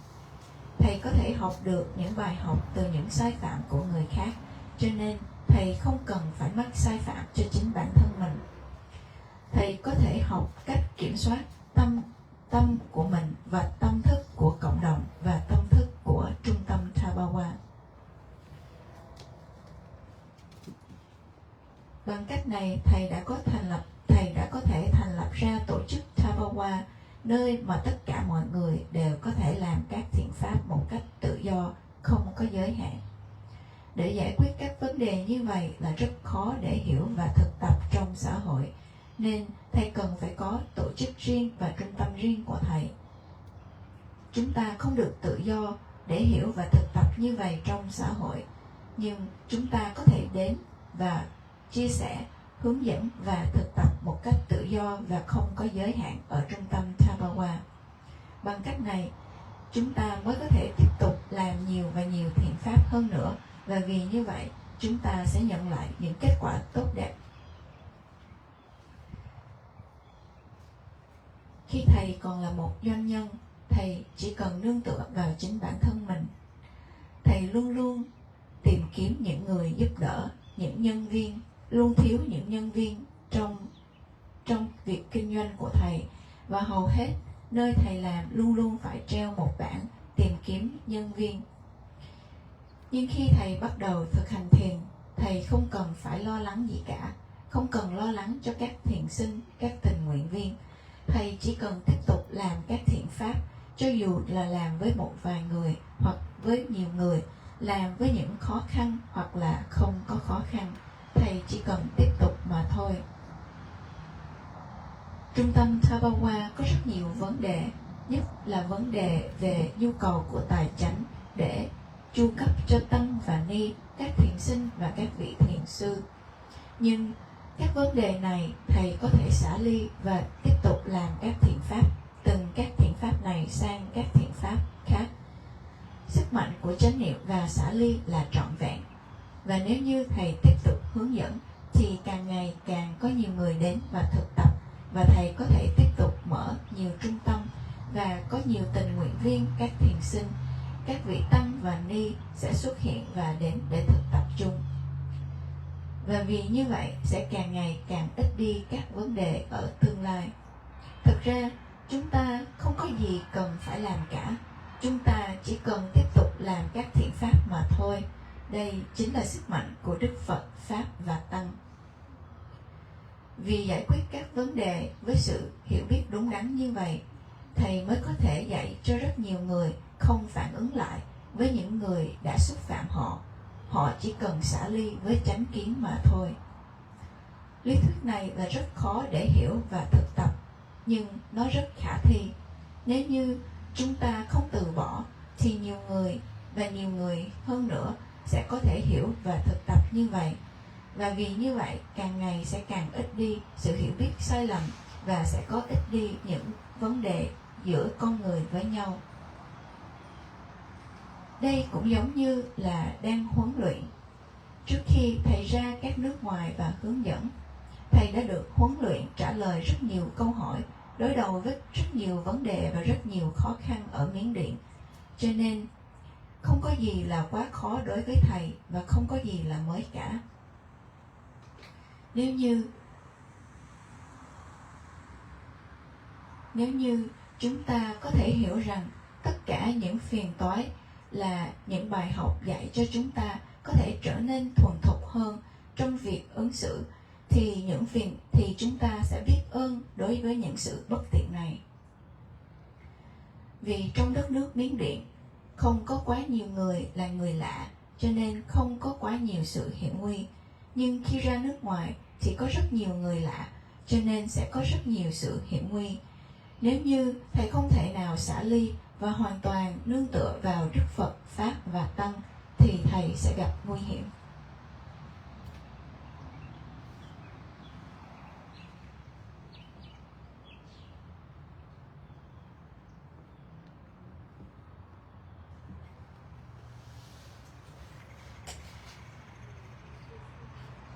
S1: Thầy có thể học được những bài học từ những sai phạm của người khác, cho nên thầy không cần phải mắc sai phạm cho chính bản thân mình. Thầy có thể học cách kiểm soát tâm của mình và tâm thức của cộng đồng và tâm thức của trung tâm Tabawa. Bằng cách này, thầy đã có thể thành lập ra tổ chức Tabawa, nơi mà tất cả mọi người đều có thể làm các thiện pháp một cách tự do, không có giới hạn. Để giải quyết các vấn đề như vậy là rất khó để hiểu và thực tập trong xã hội, nên thầy cần phải có tổ chức riêng và trung tâm riêng của thầy. Chúng ta không được tự do để hiểu và thực tập như vậy trong xã hội, nhưng chúng ta có thể đến và chia sẻ, hướng dẫn và thực tập một cách tự do và không có giới hạn ở trung tâm Tabawa. Bằng cách này, chúng ta mới có thể tiếp tục làm nhiều và nhiều thiện pháp hơn nữa, và vì như vậy, chúng ta sẽ nhận lại những kết quả tốt đẹp. Khi thầy còn là một doanh nhân, thầy chỉ cần nương tựa vào chính bản thân mình. Thầy luôn luôn tìm kiếm những người giúp đỡ, những nhân viên, luôn thiếu những nhân viên trong việc kinh doanh của thầy, và hầu hết nơi thầy làm luôn luôn phải treo một bảng tìm kiếm nhân viên. Nhưng khi thầy bắt đầu thực hành thiền, thầy không cần phải lo lắng gì cả, không cần lo lắng cho các thiền sinh, các tình nguyện viên. Thầy chỉ cần tiếp tục làm các thiện pháp, cho dù là làm với một vài người hoặc với nhiều người, làm với những khó khăn hoặc là không có khó khăn. Thầy chỉ cần tiếp tục mà thôi. Trung tâm Tabawa có rất nhiều vấn đề, nhất là vấn đề về nhu cầu của tài chánh để chu cấp cho tăng và ni, các thiền sinh và các vị thiền sư. Nhưng các vấn đề này thầy có thể xả ly và tiếp tục làm các thiện pháp, từng các thiện pháp này sang các thiện pháp khác. Sức mạnh của chánh niệm và xả ly là trọn vẹn. Và nếu như thầy tiếp tục hướng dẫn thì càng ngày càng có nhiều người đến và thực tập, và thầy có thể tiếp tục mở nhiều trung tâm và có nhiều tình nguyện viên, các thiền sinh, các vị tăng và ni sẽ xuất hiện và đến để thực tập chung. Và vì như vậy sẽ càng ngày càng ít đi các vấn đề ở tương lai. Thực ra chúng ta không có gì cần phải làm cả, chúng ta chỉ cần tiếp tục làm các thiện pháp mà thôi. Đây chính là sức mạnh của Đức Phật, Pháp và Tăng. Vì giải quyết các vấn đề với sự hiểu biết đúng đắn như vậy, thầy mới có thể dạy cho rất nhiều người không phản ứng lại với những người đã xúc phạm họ. Họ chỉ cần xả ly với chánh kiến mà thôi. Lý thuyết này là rất khó để hiểu và thực tập, nhưng nó rất khả thi. Nếu như chúng ta không từ bỏ, thì nhiều người và nhiều người hơn nữa sẽ có thể hiểu và thực tập như vậy. Và vì như vậy, càng ngày sẽ càng ít đi sự hiểu biết sai lầm và sẽ có ít đi những vấn đề giữa con người với nhau. Đây cũng giống như là đang huấn luyện. Trước khi thầy ra các nước ngoài và hướng dẫn, thầy đã được huấn luyện trả lời rất nhiều câu hỏi, đối đầu với rất nhiều vấn đề và rất nhiều khó khăn ở Miến Điện. Cho nên, không có gì là quá khó đối với thầy và không có gì là mới cả. Nếu như chúng ta có thể hiểu rằng tất cả những phiền toái là những bài học dạy cho chúng ta có thể trở nên thuần thục hơn trong việc ứng xử, thì chúng ta sẽ biết ơn đối với những sự bất tiện này. Vì trong đất nước Miến Điện không có quá nhiều người là người lạ, cho nên không có quá nhiều sự hiểm nguy. Nhưng khi ra nước ngoài thì có rất nhiều người lạ, cho nên sẽ có rất nhiều sự hiểm nguy. Nếu như thầy không thể nào xả ly và hoàn toàn nương tựa vào Đức Phật, Pháp và Tăng thì thầy sẽ gặp nguy hiểm.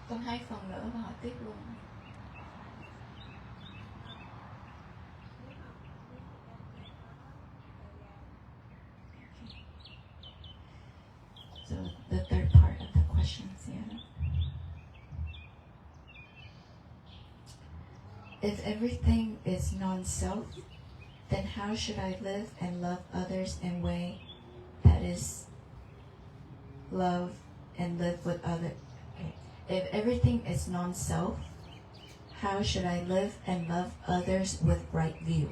S1: Còn 2 phần nữa và hỏi tiếp luôn. So the third part of the questions, yeah. If everything is non-self, then how should I live and love others in a way that is love and live with others? Okay. If everything is non-self, how should I live and love others with right view?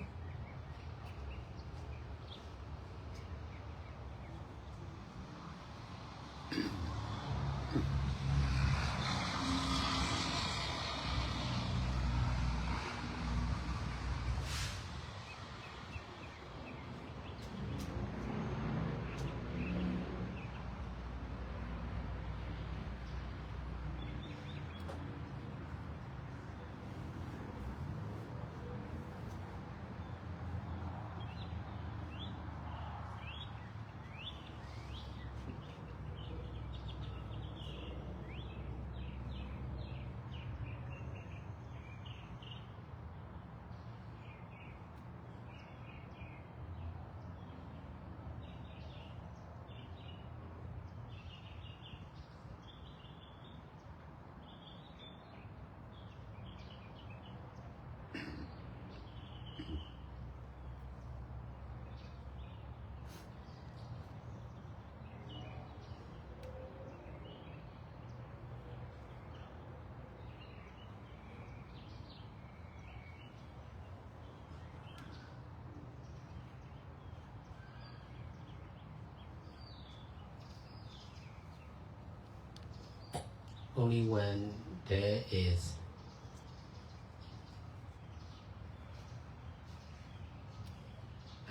S2: Only when there is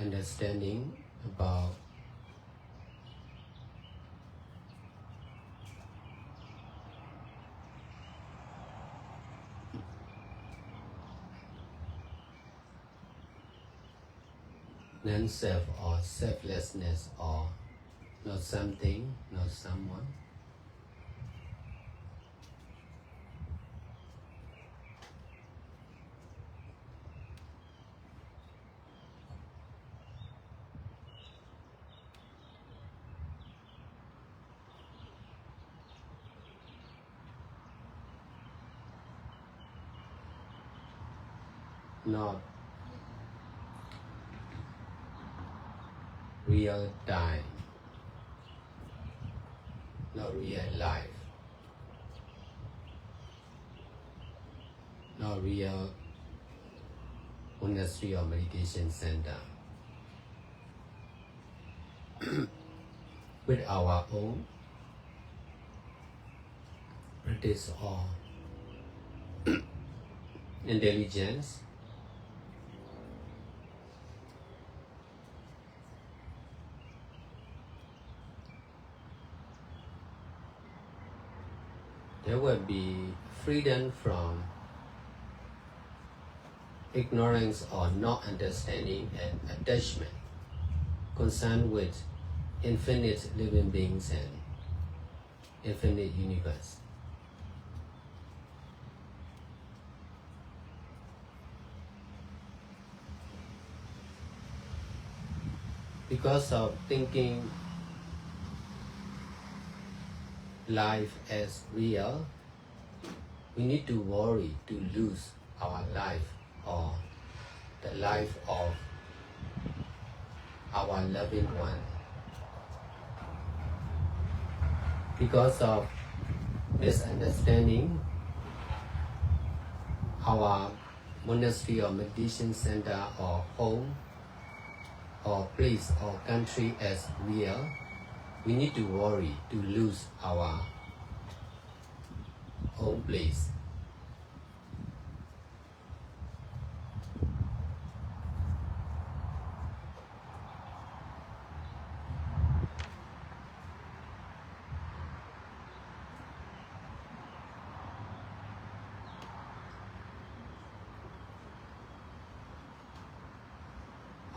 S2: understanding about non-self or selflessness or not something, not someone. Not real time, not real life, not real monastery or meditation center. With our own practice or intelligence, there will be freedom from ignorance or not understanding and attachment concerned with infinite living beings and infinite universe. Because of thinking life as real, we need to worry to lose our life or the life of our loving one. Because of misunderstanding, our monastery or meditation center or home or place or country as real, we need to worry to lose our own place.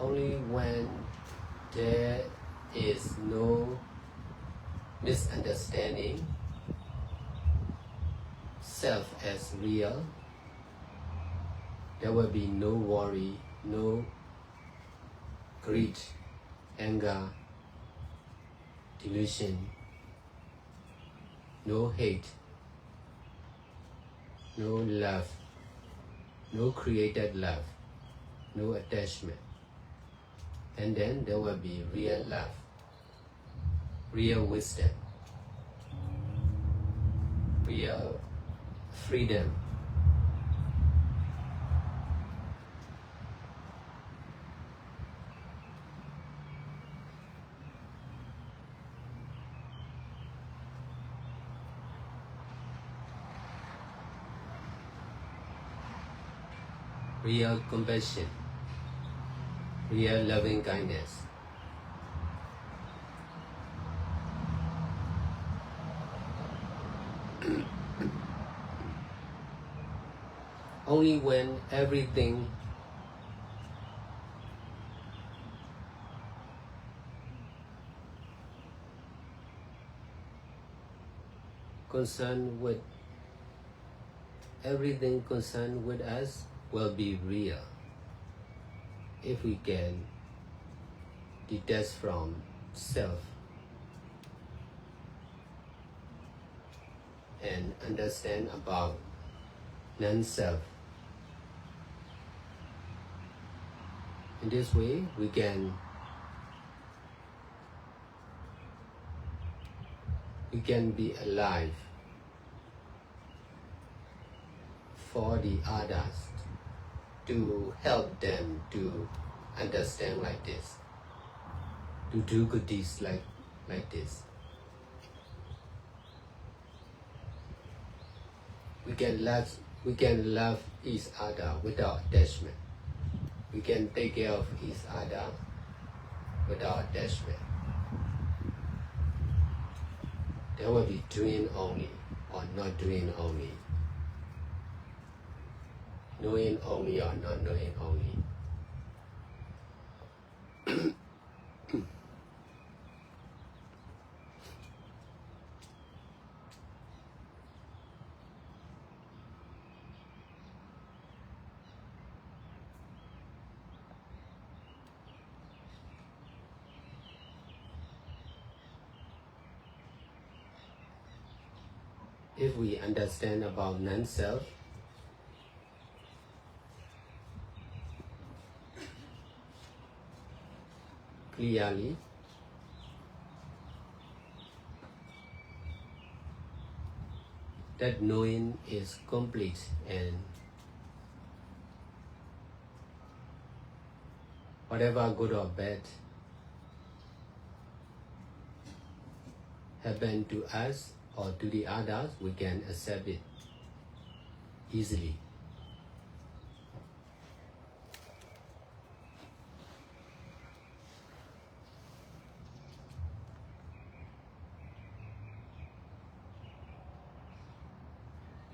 S2: only when there is no misunderstanding self as real, there will be no worry, no greed, anger, delusion, no hate, no love, no created love, no attachment. And then there will be real love, real wisdom, real freedom. Real compassion, real loving kindness. Only when everything concerned with us will be real. If we can detach from self and understand about non-self, in this way we can be alive for the others, to help them to understand like this, to do good deeds like this. We can love each other without attachment. We can take care of each other without attachment. There will be doing only or not doing only, knowing only or not knowing only. If we understand about non-self, clearly, that knowing is complete, and whatever good or bad happen to us or to the others, we can accept it easily.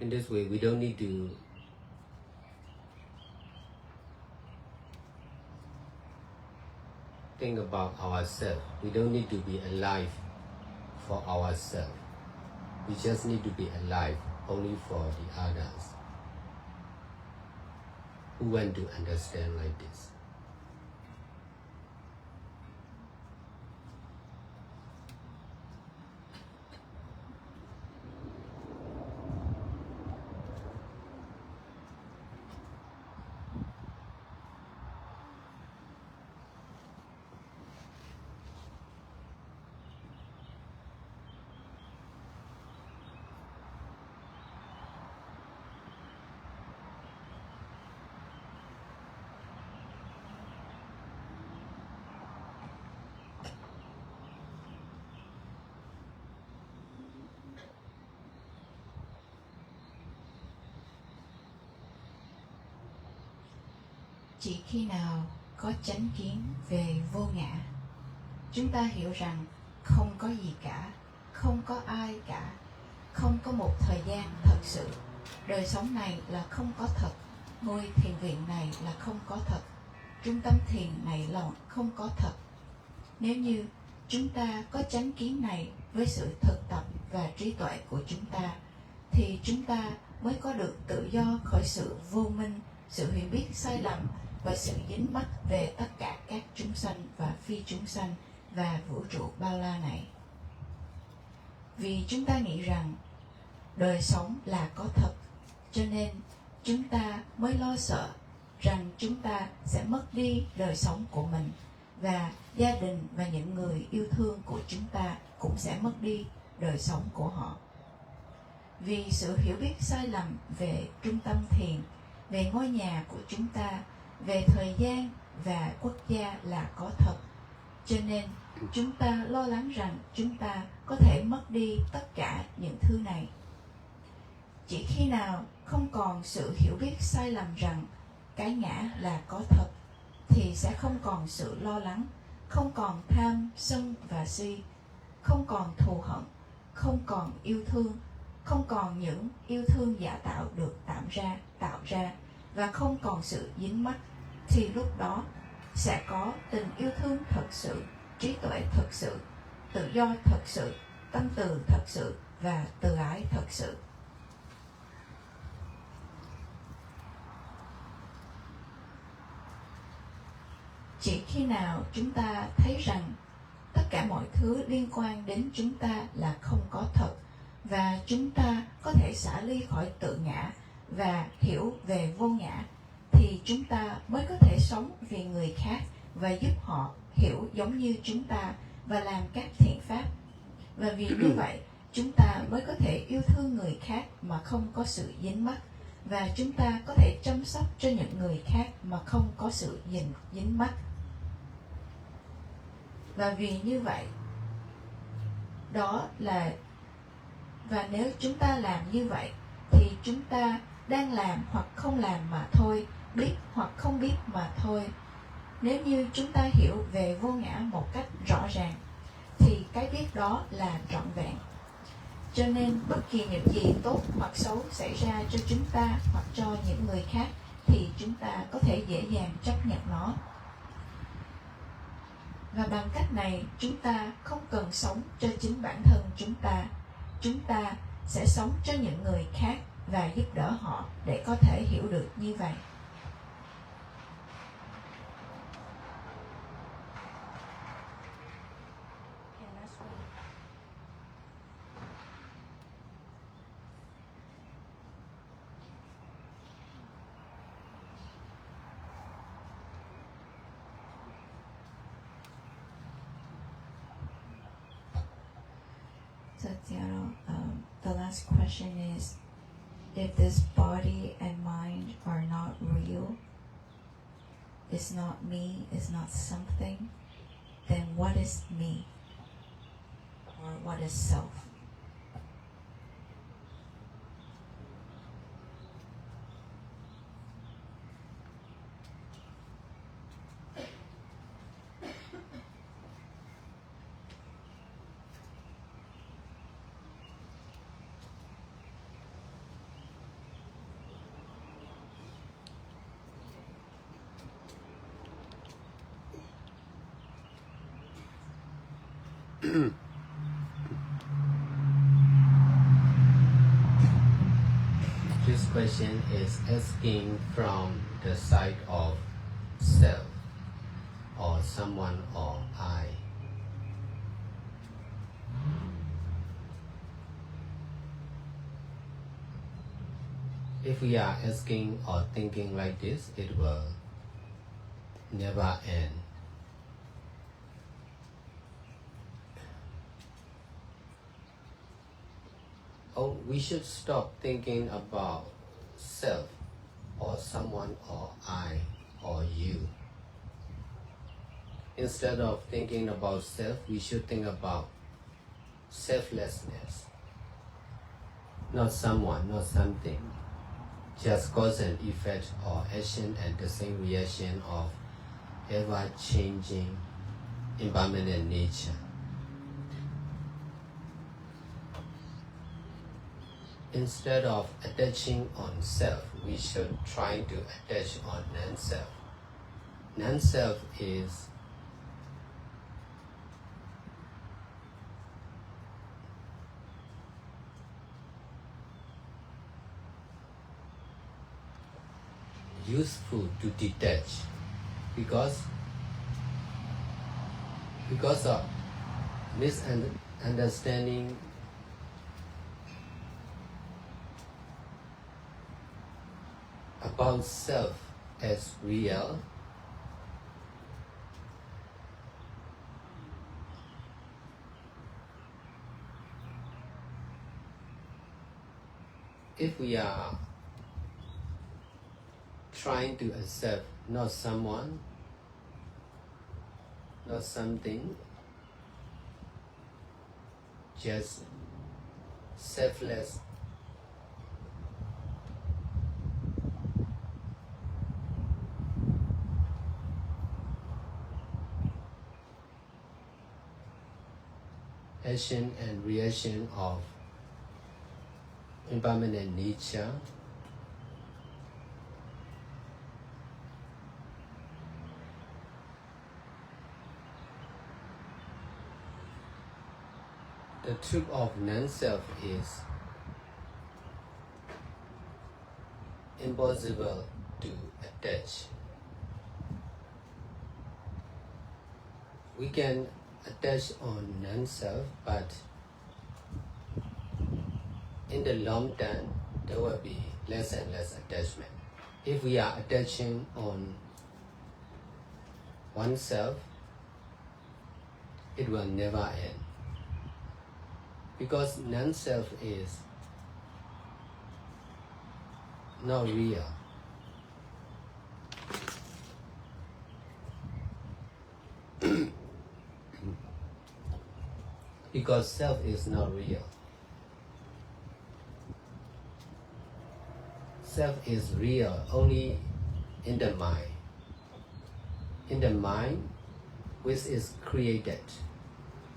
S2: In this way, we don't need to think about ourselves. We don't need to be alive for ourselves. We just need to be alive only for the others who want to understand like this.
S1: Chỉ khi nào có chánh kiến về vô ngã, chúng ta hiểu rằng không có gì cả, không có ai cả, không có một thời gian thật sự. Đời sống này là không có thật, ngôi thiền viện này là không có thật, trung tâm thiền này là không có thật. Nếu như chúng ta có chánh kiến này với sự thực tập và trí tuệ của chúng ta, thì chúng ta mới có được tự do khỏi sự vô minh, sự hiểu biết sai lầm và sự dính mắc về tất cả các chúng sanh và phi chúng sanh và vũ trụ bao la này. Vì chúng ta nghĩ rằng đời sống là có thật, cho nên chúng ta mới lo sợ rằng chúng ta sẽ mất đi đời sống của mình, và gia đình và những người yêu thương của chúng ta cũng sẽ mất đi đời sống của họ. Vì sự hiểu biết sai lầm về trung tâm thiền, về ngôi nhà của chúng ta, về thời gian và quốc gia là có thật, cho nên chúng ta lo lắng rằng chúng ta có thể mất đi tất cả những thứ này. Chỉ khi nào không còn sự hiểu biết sai lầm rằng cái ngã là có thật, thì sẽ không còn sự lo lắng, không còn tham, sân và si, không còn thù hận, không còn yêu thương, không còn những yêu thương giả tạo được tạo ra, và không còn sự dính mắc, thì lúc đó sẽ có tình yêu thương thật sự, trí tuệ thật sự, tự do thật sự, tâm từ thật sự và từ ái thật sự. Chỉ khi nào chúng ta thấy rằng tất cả mọi thứ liên quan đến chúng ta là không có thật, và chúng ta có thể xả ly khỏi tự ngã và hiểu về vô ngã, thì chúng ta mới có thể sống vì người khác và giúp họ hiểu giống như chúng ta và làm các thiện pháp. Và vì như vậy, chúng ta mới có thể yêu thương người khác mà không có sự dính mắc, và chúng ta có thể chăm sóc cho những người khác mà không có sự dính mắc. Và vì như vậy, và nếu chúng ta làm như vậy, thì chúng ta đang làm hoặc không làm mà thôi, biết hoặc không biết mà thôi. Nếu như chúng ta hiểu về vô ngã một cách rõ ràng, thì cái biết đó là trọn vẹn. Cho nên bất kỳ những gì tốt hoặc xấu xảy ra cho chúng ta hoặc cho những người khác, thì chúng ta có thể dễ dàng chấp nhận nó. Và bằng cách này, chúng ta không cần sống cho chính bản thân chúng ta sẽ sống cho những người khác và giúp đỡ họ để có thể hiểu được như vậy. So the last question is, if this body and mind are not real, it's not me, it's not something, then what is me? Or what is self?
S2: This question is asking from the side of self or someone or I. If we are asking or thinking like this, it will never end. Oh, we should stop thinking about self or someone or I or you. Instead of thinking about self, we should think about selflessness. Not someone, not something. Just cause and effect or action and the same reaction of ever-changing impermanent nature. Instead of attaching on self, we should try to attach on non-self. non-self is useful to detach because of misunderstanding about self as real. If we are trying to accept not someone, not something, just selfless, action and reaction of impermanent nature, the truth of non-self is impossible to attach. We can attach on non-self, but in the long term, there will be less and less attachment. If we are attaching on oneself, it will never end. Because non-self is not real. Because self is not real. Self is real only in the mind. In the mind, which is created.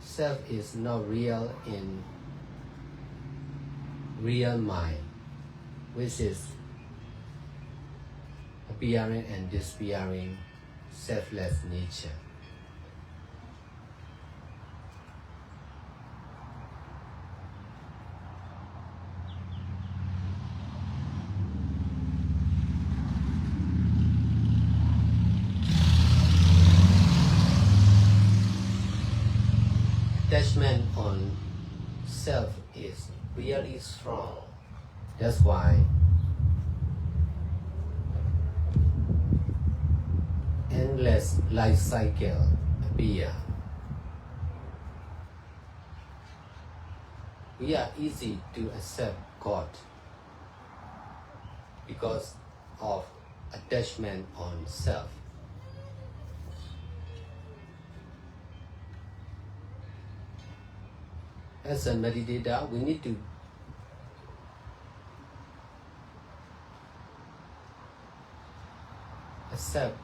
S2: Self is not real in real mind, which is appearing and disappearing selfless nature. Attachment on self is really strong. That's why endless life cycle appear. We are easy to accept God because of attachment on self. As a meditator, we need to accept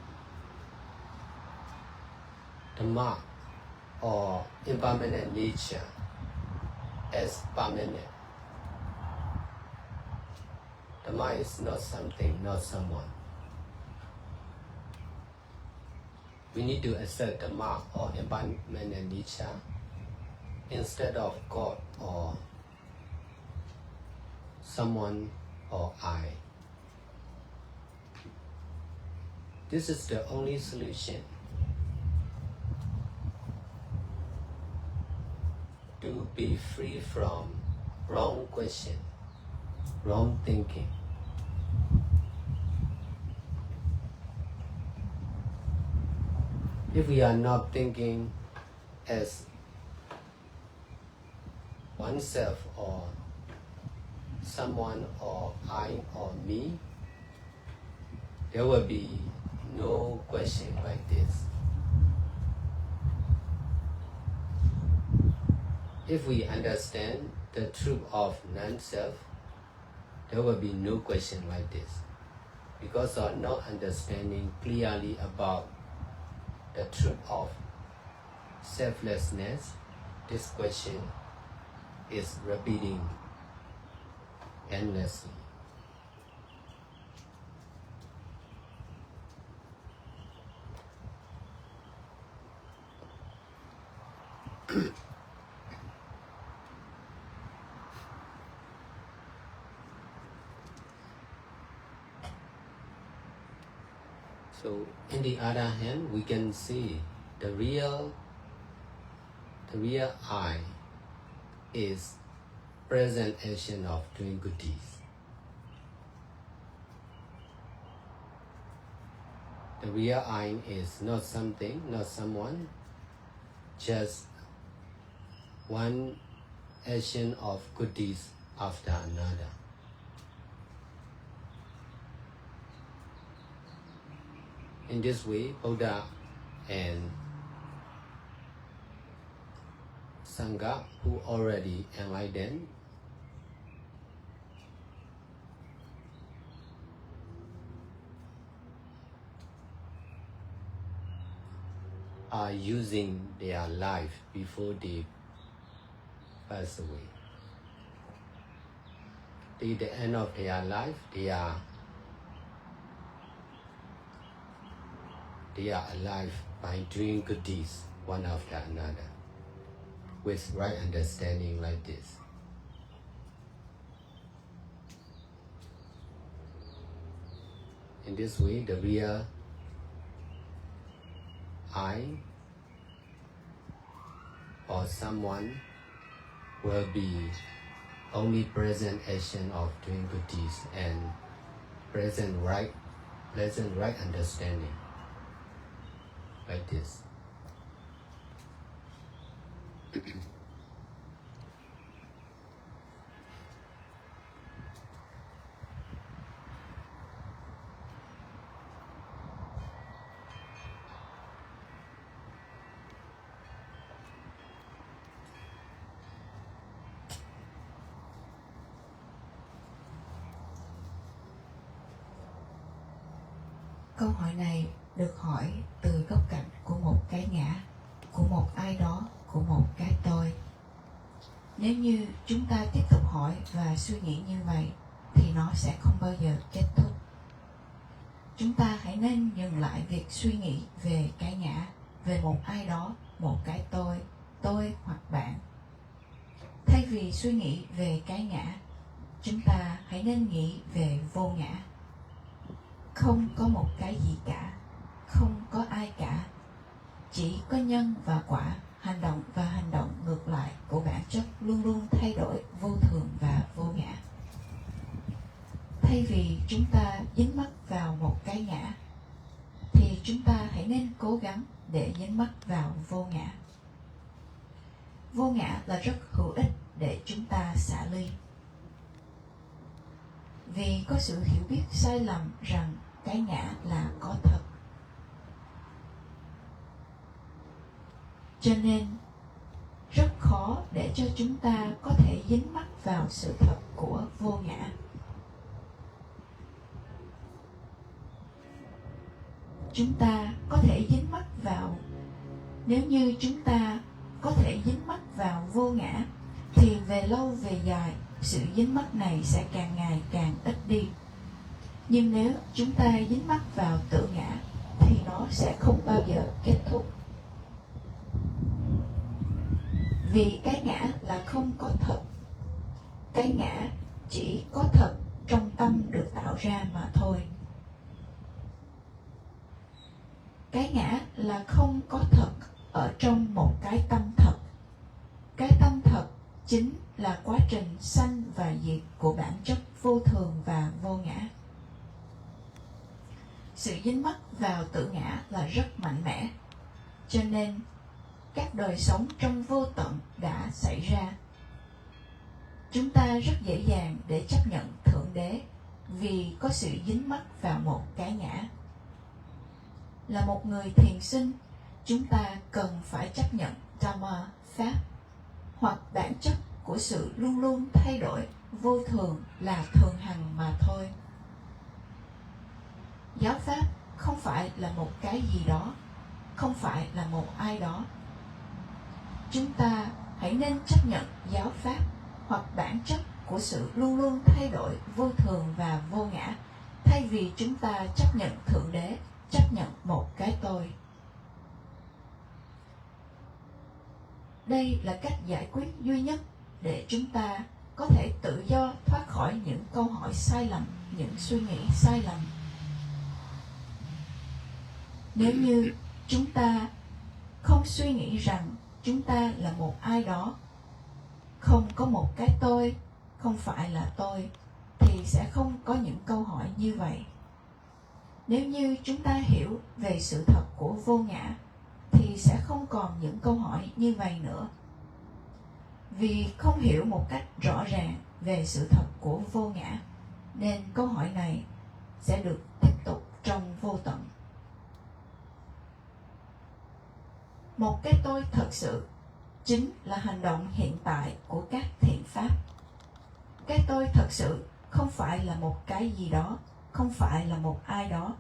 S2: Dhamma or impermanent nature as permanent. Dhamma is not something, not someone. We need to accept Dhamma or impermanent nature instead of God or someone or I. This is the only solution to be free from wrong question, wrong thinking. If we are not thinking as oneself or someone or I or me, there will be no question like this. If we understand the truth of non-self, there will be no question like this. Because of not understanding clearly about the truth of selflessness, this question is repeating endlessly. So in the other hand, we can see the real I is present action of doing good deeds. The real I is not something, not someone, just one action of good deeds after another. In this way, Buddha and Sangha, who already enlightened, are using their life before they pass away. Till the end of their life, they are alive by doing good deeds one after another, with right understanding like this. In this way, the real I or someone will be only present action of doing good deeds and present right understanding like this.
S1: Câu hỏi này được hỏi từ góc cạnh của một cái ngã, của một ai đó, của một cái tôi. Nếu như chúng ta tiếp tục hỏi và suy nghĩ như vậy thì nó sẽ không bao giờ kết thúc. Chúng ta hãy nên dừng lại việc suy nghĩ về cái ngã, về một ai đó, một cái tôi hoặc bạn. Thay vì suy nghĩ về cái ngã, chúng ta hãy nên nghĩ về vô ngã. Không có một cái gì cả, không có ai cả. Chỉ có nhân và quả, hành động và hành động ngược lại của bản chất luôn luôn thay đổi, vô thường và vô ngã. Thay vì chúng ta dính mắc vào một cái ngã, thì chúng ta hãy nên cố gắng để dính mắc vào vô ngã. Vô ngã là rất hữu ích để chúng ta xả ly. Vì có sự hiểu biết sai lầm rằng cái ngã là có thật. Cho nên rất khó để cho chúng ta có thể dính mắc vào sự thật của vô ngã. Chúng ta có thể dính mắc vào, nếu như chúng ta có thể dính mắc vào vô ngã, thì về lâu về dài, sự dính mắc này sẽ càng ngày càng ít đi. Nhưng nếu chúng ta dính mắc vào tự ngã, thì nó sẽ không bao giờ kết thúc. Vì cái ngã là không có thật. Cái ngã chỉ có thật trong tâm được tạo ra mà thôi. Cái ngã là không có thật ở trong một cái tâm thật. Cái tâm thật chính là quá trình sanh và diệt của bản chất vô thường và vô ngã. Sự dính mắc vào tự ngã là rất mạnh mẽ, cho nên các đời sống trong vô tận đã xảy ra. Chúng ta rất dễ dàng để chấp nhận Thượng Đế vì có sự dính mắc vào một cái ngã. Là một người thiền sinh, chúng ta cần phải chấp nhận Dhamma, Pháp, hoặc bản chất của sự luôn luôn thay đổi, vô thường là thường hằng mà thôi. Giáo Pháp không phải là một cái gì đó, không phải là một ai đó. Chúng ta hãy nên chấp nhận giáo Pháp hoặc bản chất của sự luôn luôn thay đổi, vô thường và vô ngã, thay vì chúng ta chấp nhận Thượng Đế, chấp nhận một cái tôi. Đây là cách giải quyết duy nhất để chúng ta có thể tự do thoát khỏi những câu hỏi sai lầm, những suy nghĩ sai lầm. Nếu như chúng ta không suy nghĩ rằng chúng ta là một ai đó, không có một cái tôi, không phải là tôi, thì sẽ không có những câu hỏi như vậy. Nếu như chúng ta hiểu về sự thật của vô ngã, thì sẽ không còn những câu hỏi như vậy nữa. Vì không hiểu một cách rõ ràng về sự thật của vô ngã, nên câu hỏi này sẽ được tiếp tục trong vô tận. Một cái tôi thật sự chính là hành động hiện tại của các thiện pháp. Cái tôi thật sự không phải là một cái gì đó, không phải là một ai đó,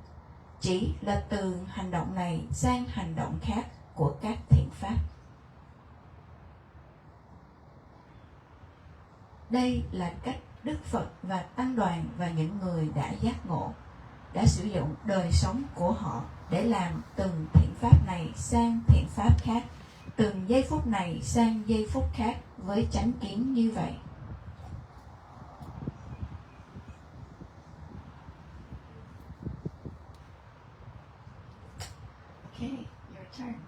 S1: chỉ là từ hành động này sang hành động khác của các thiện pháp. Đây là cách Đức Phật và Tăng đoàn và những người đã giác ngộ đã sử dụng đời sống của họ để làm từng thiện pháp này sang thiện pháp khác, từng giây phút này sang giây phút khác với chánh kiến như vậy. Okay, your turn.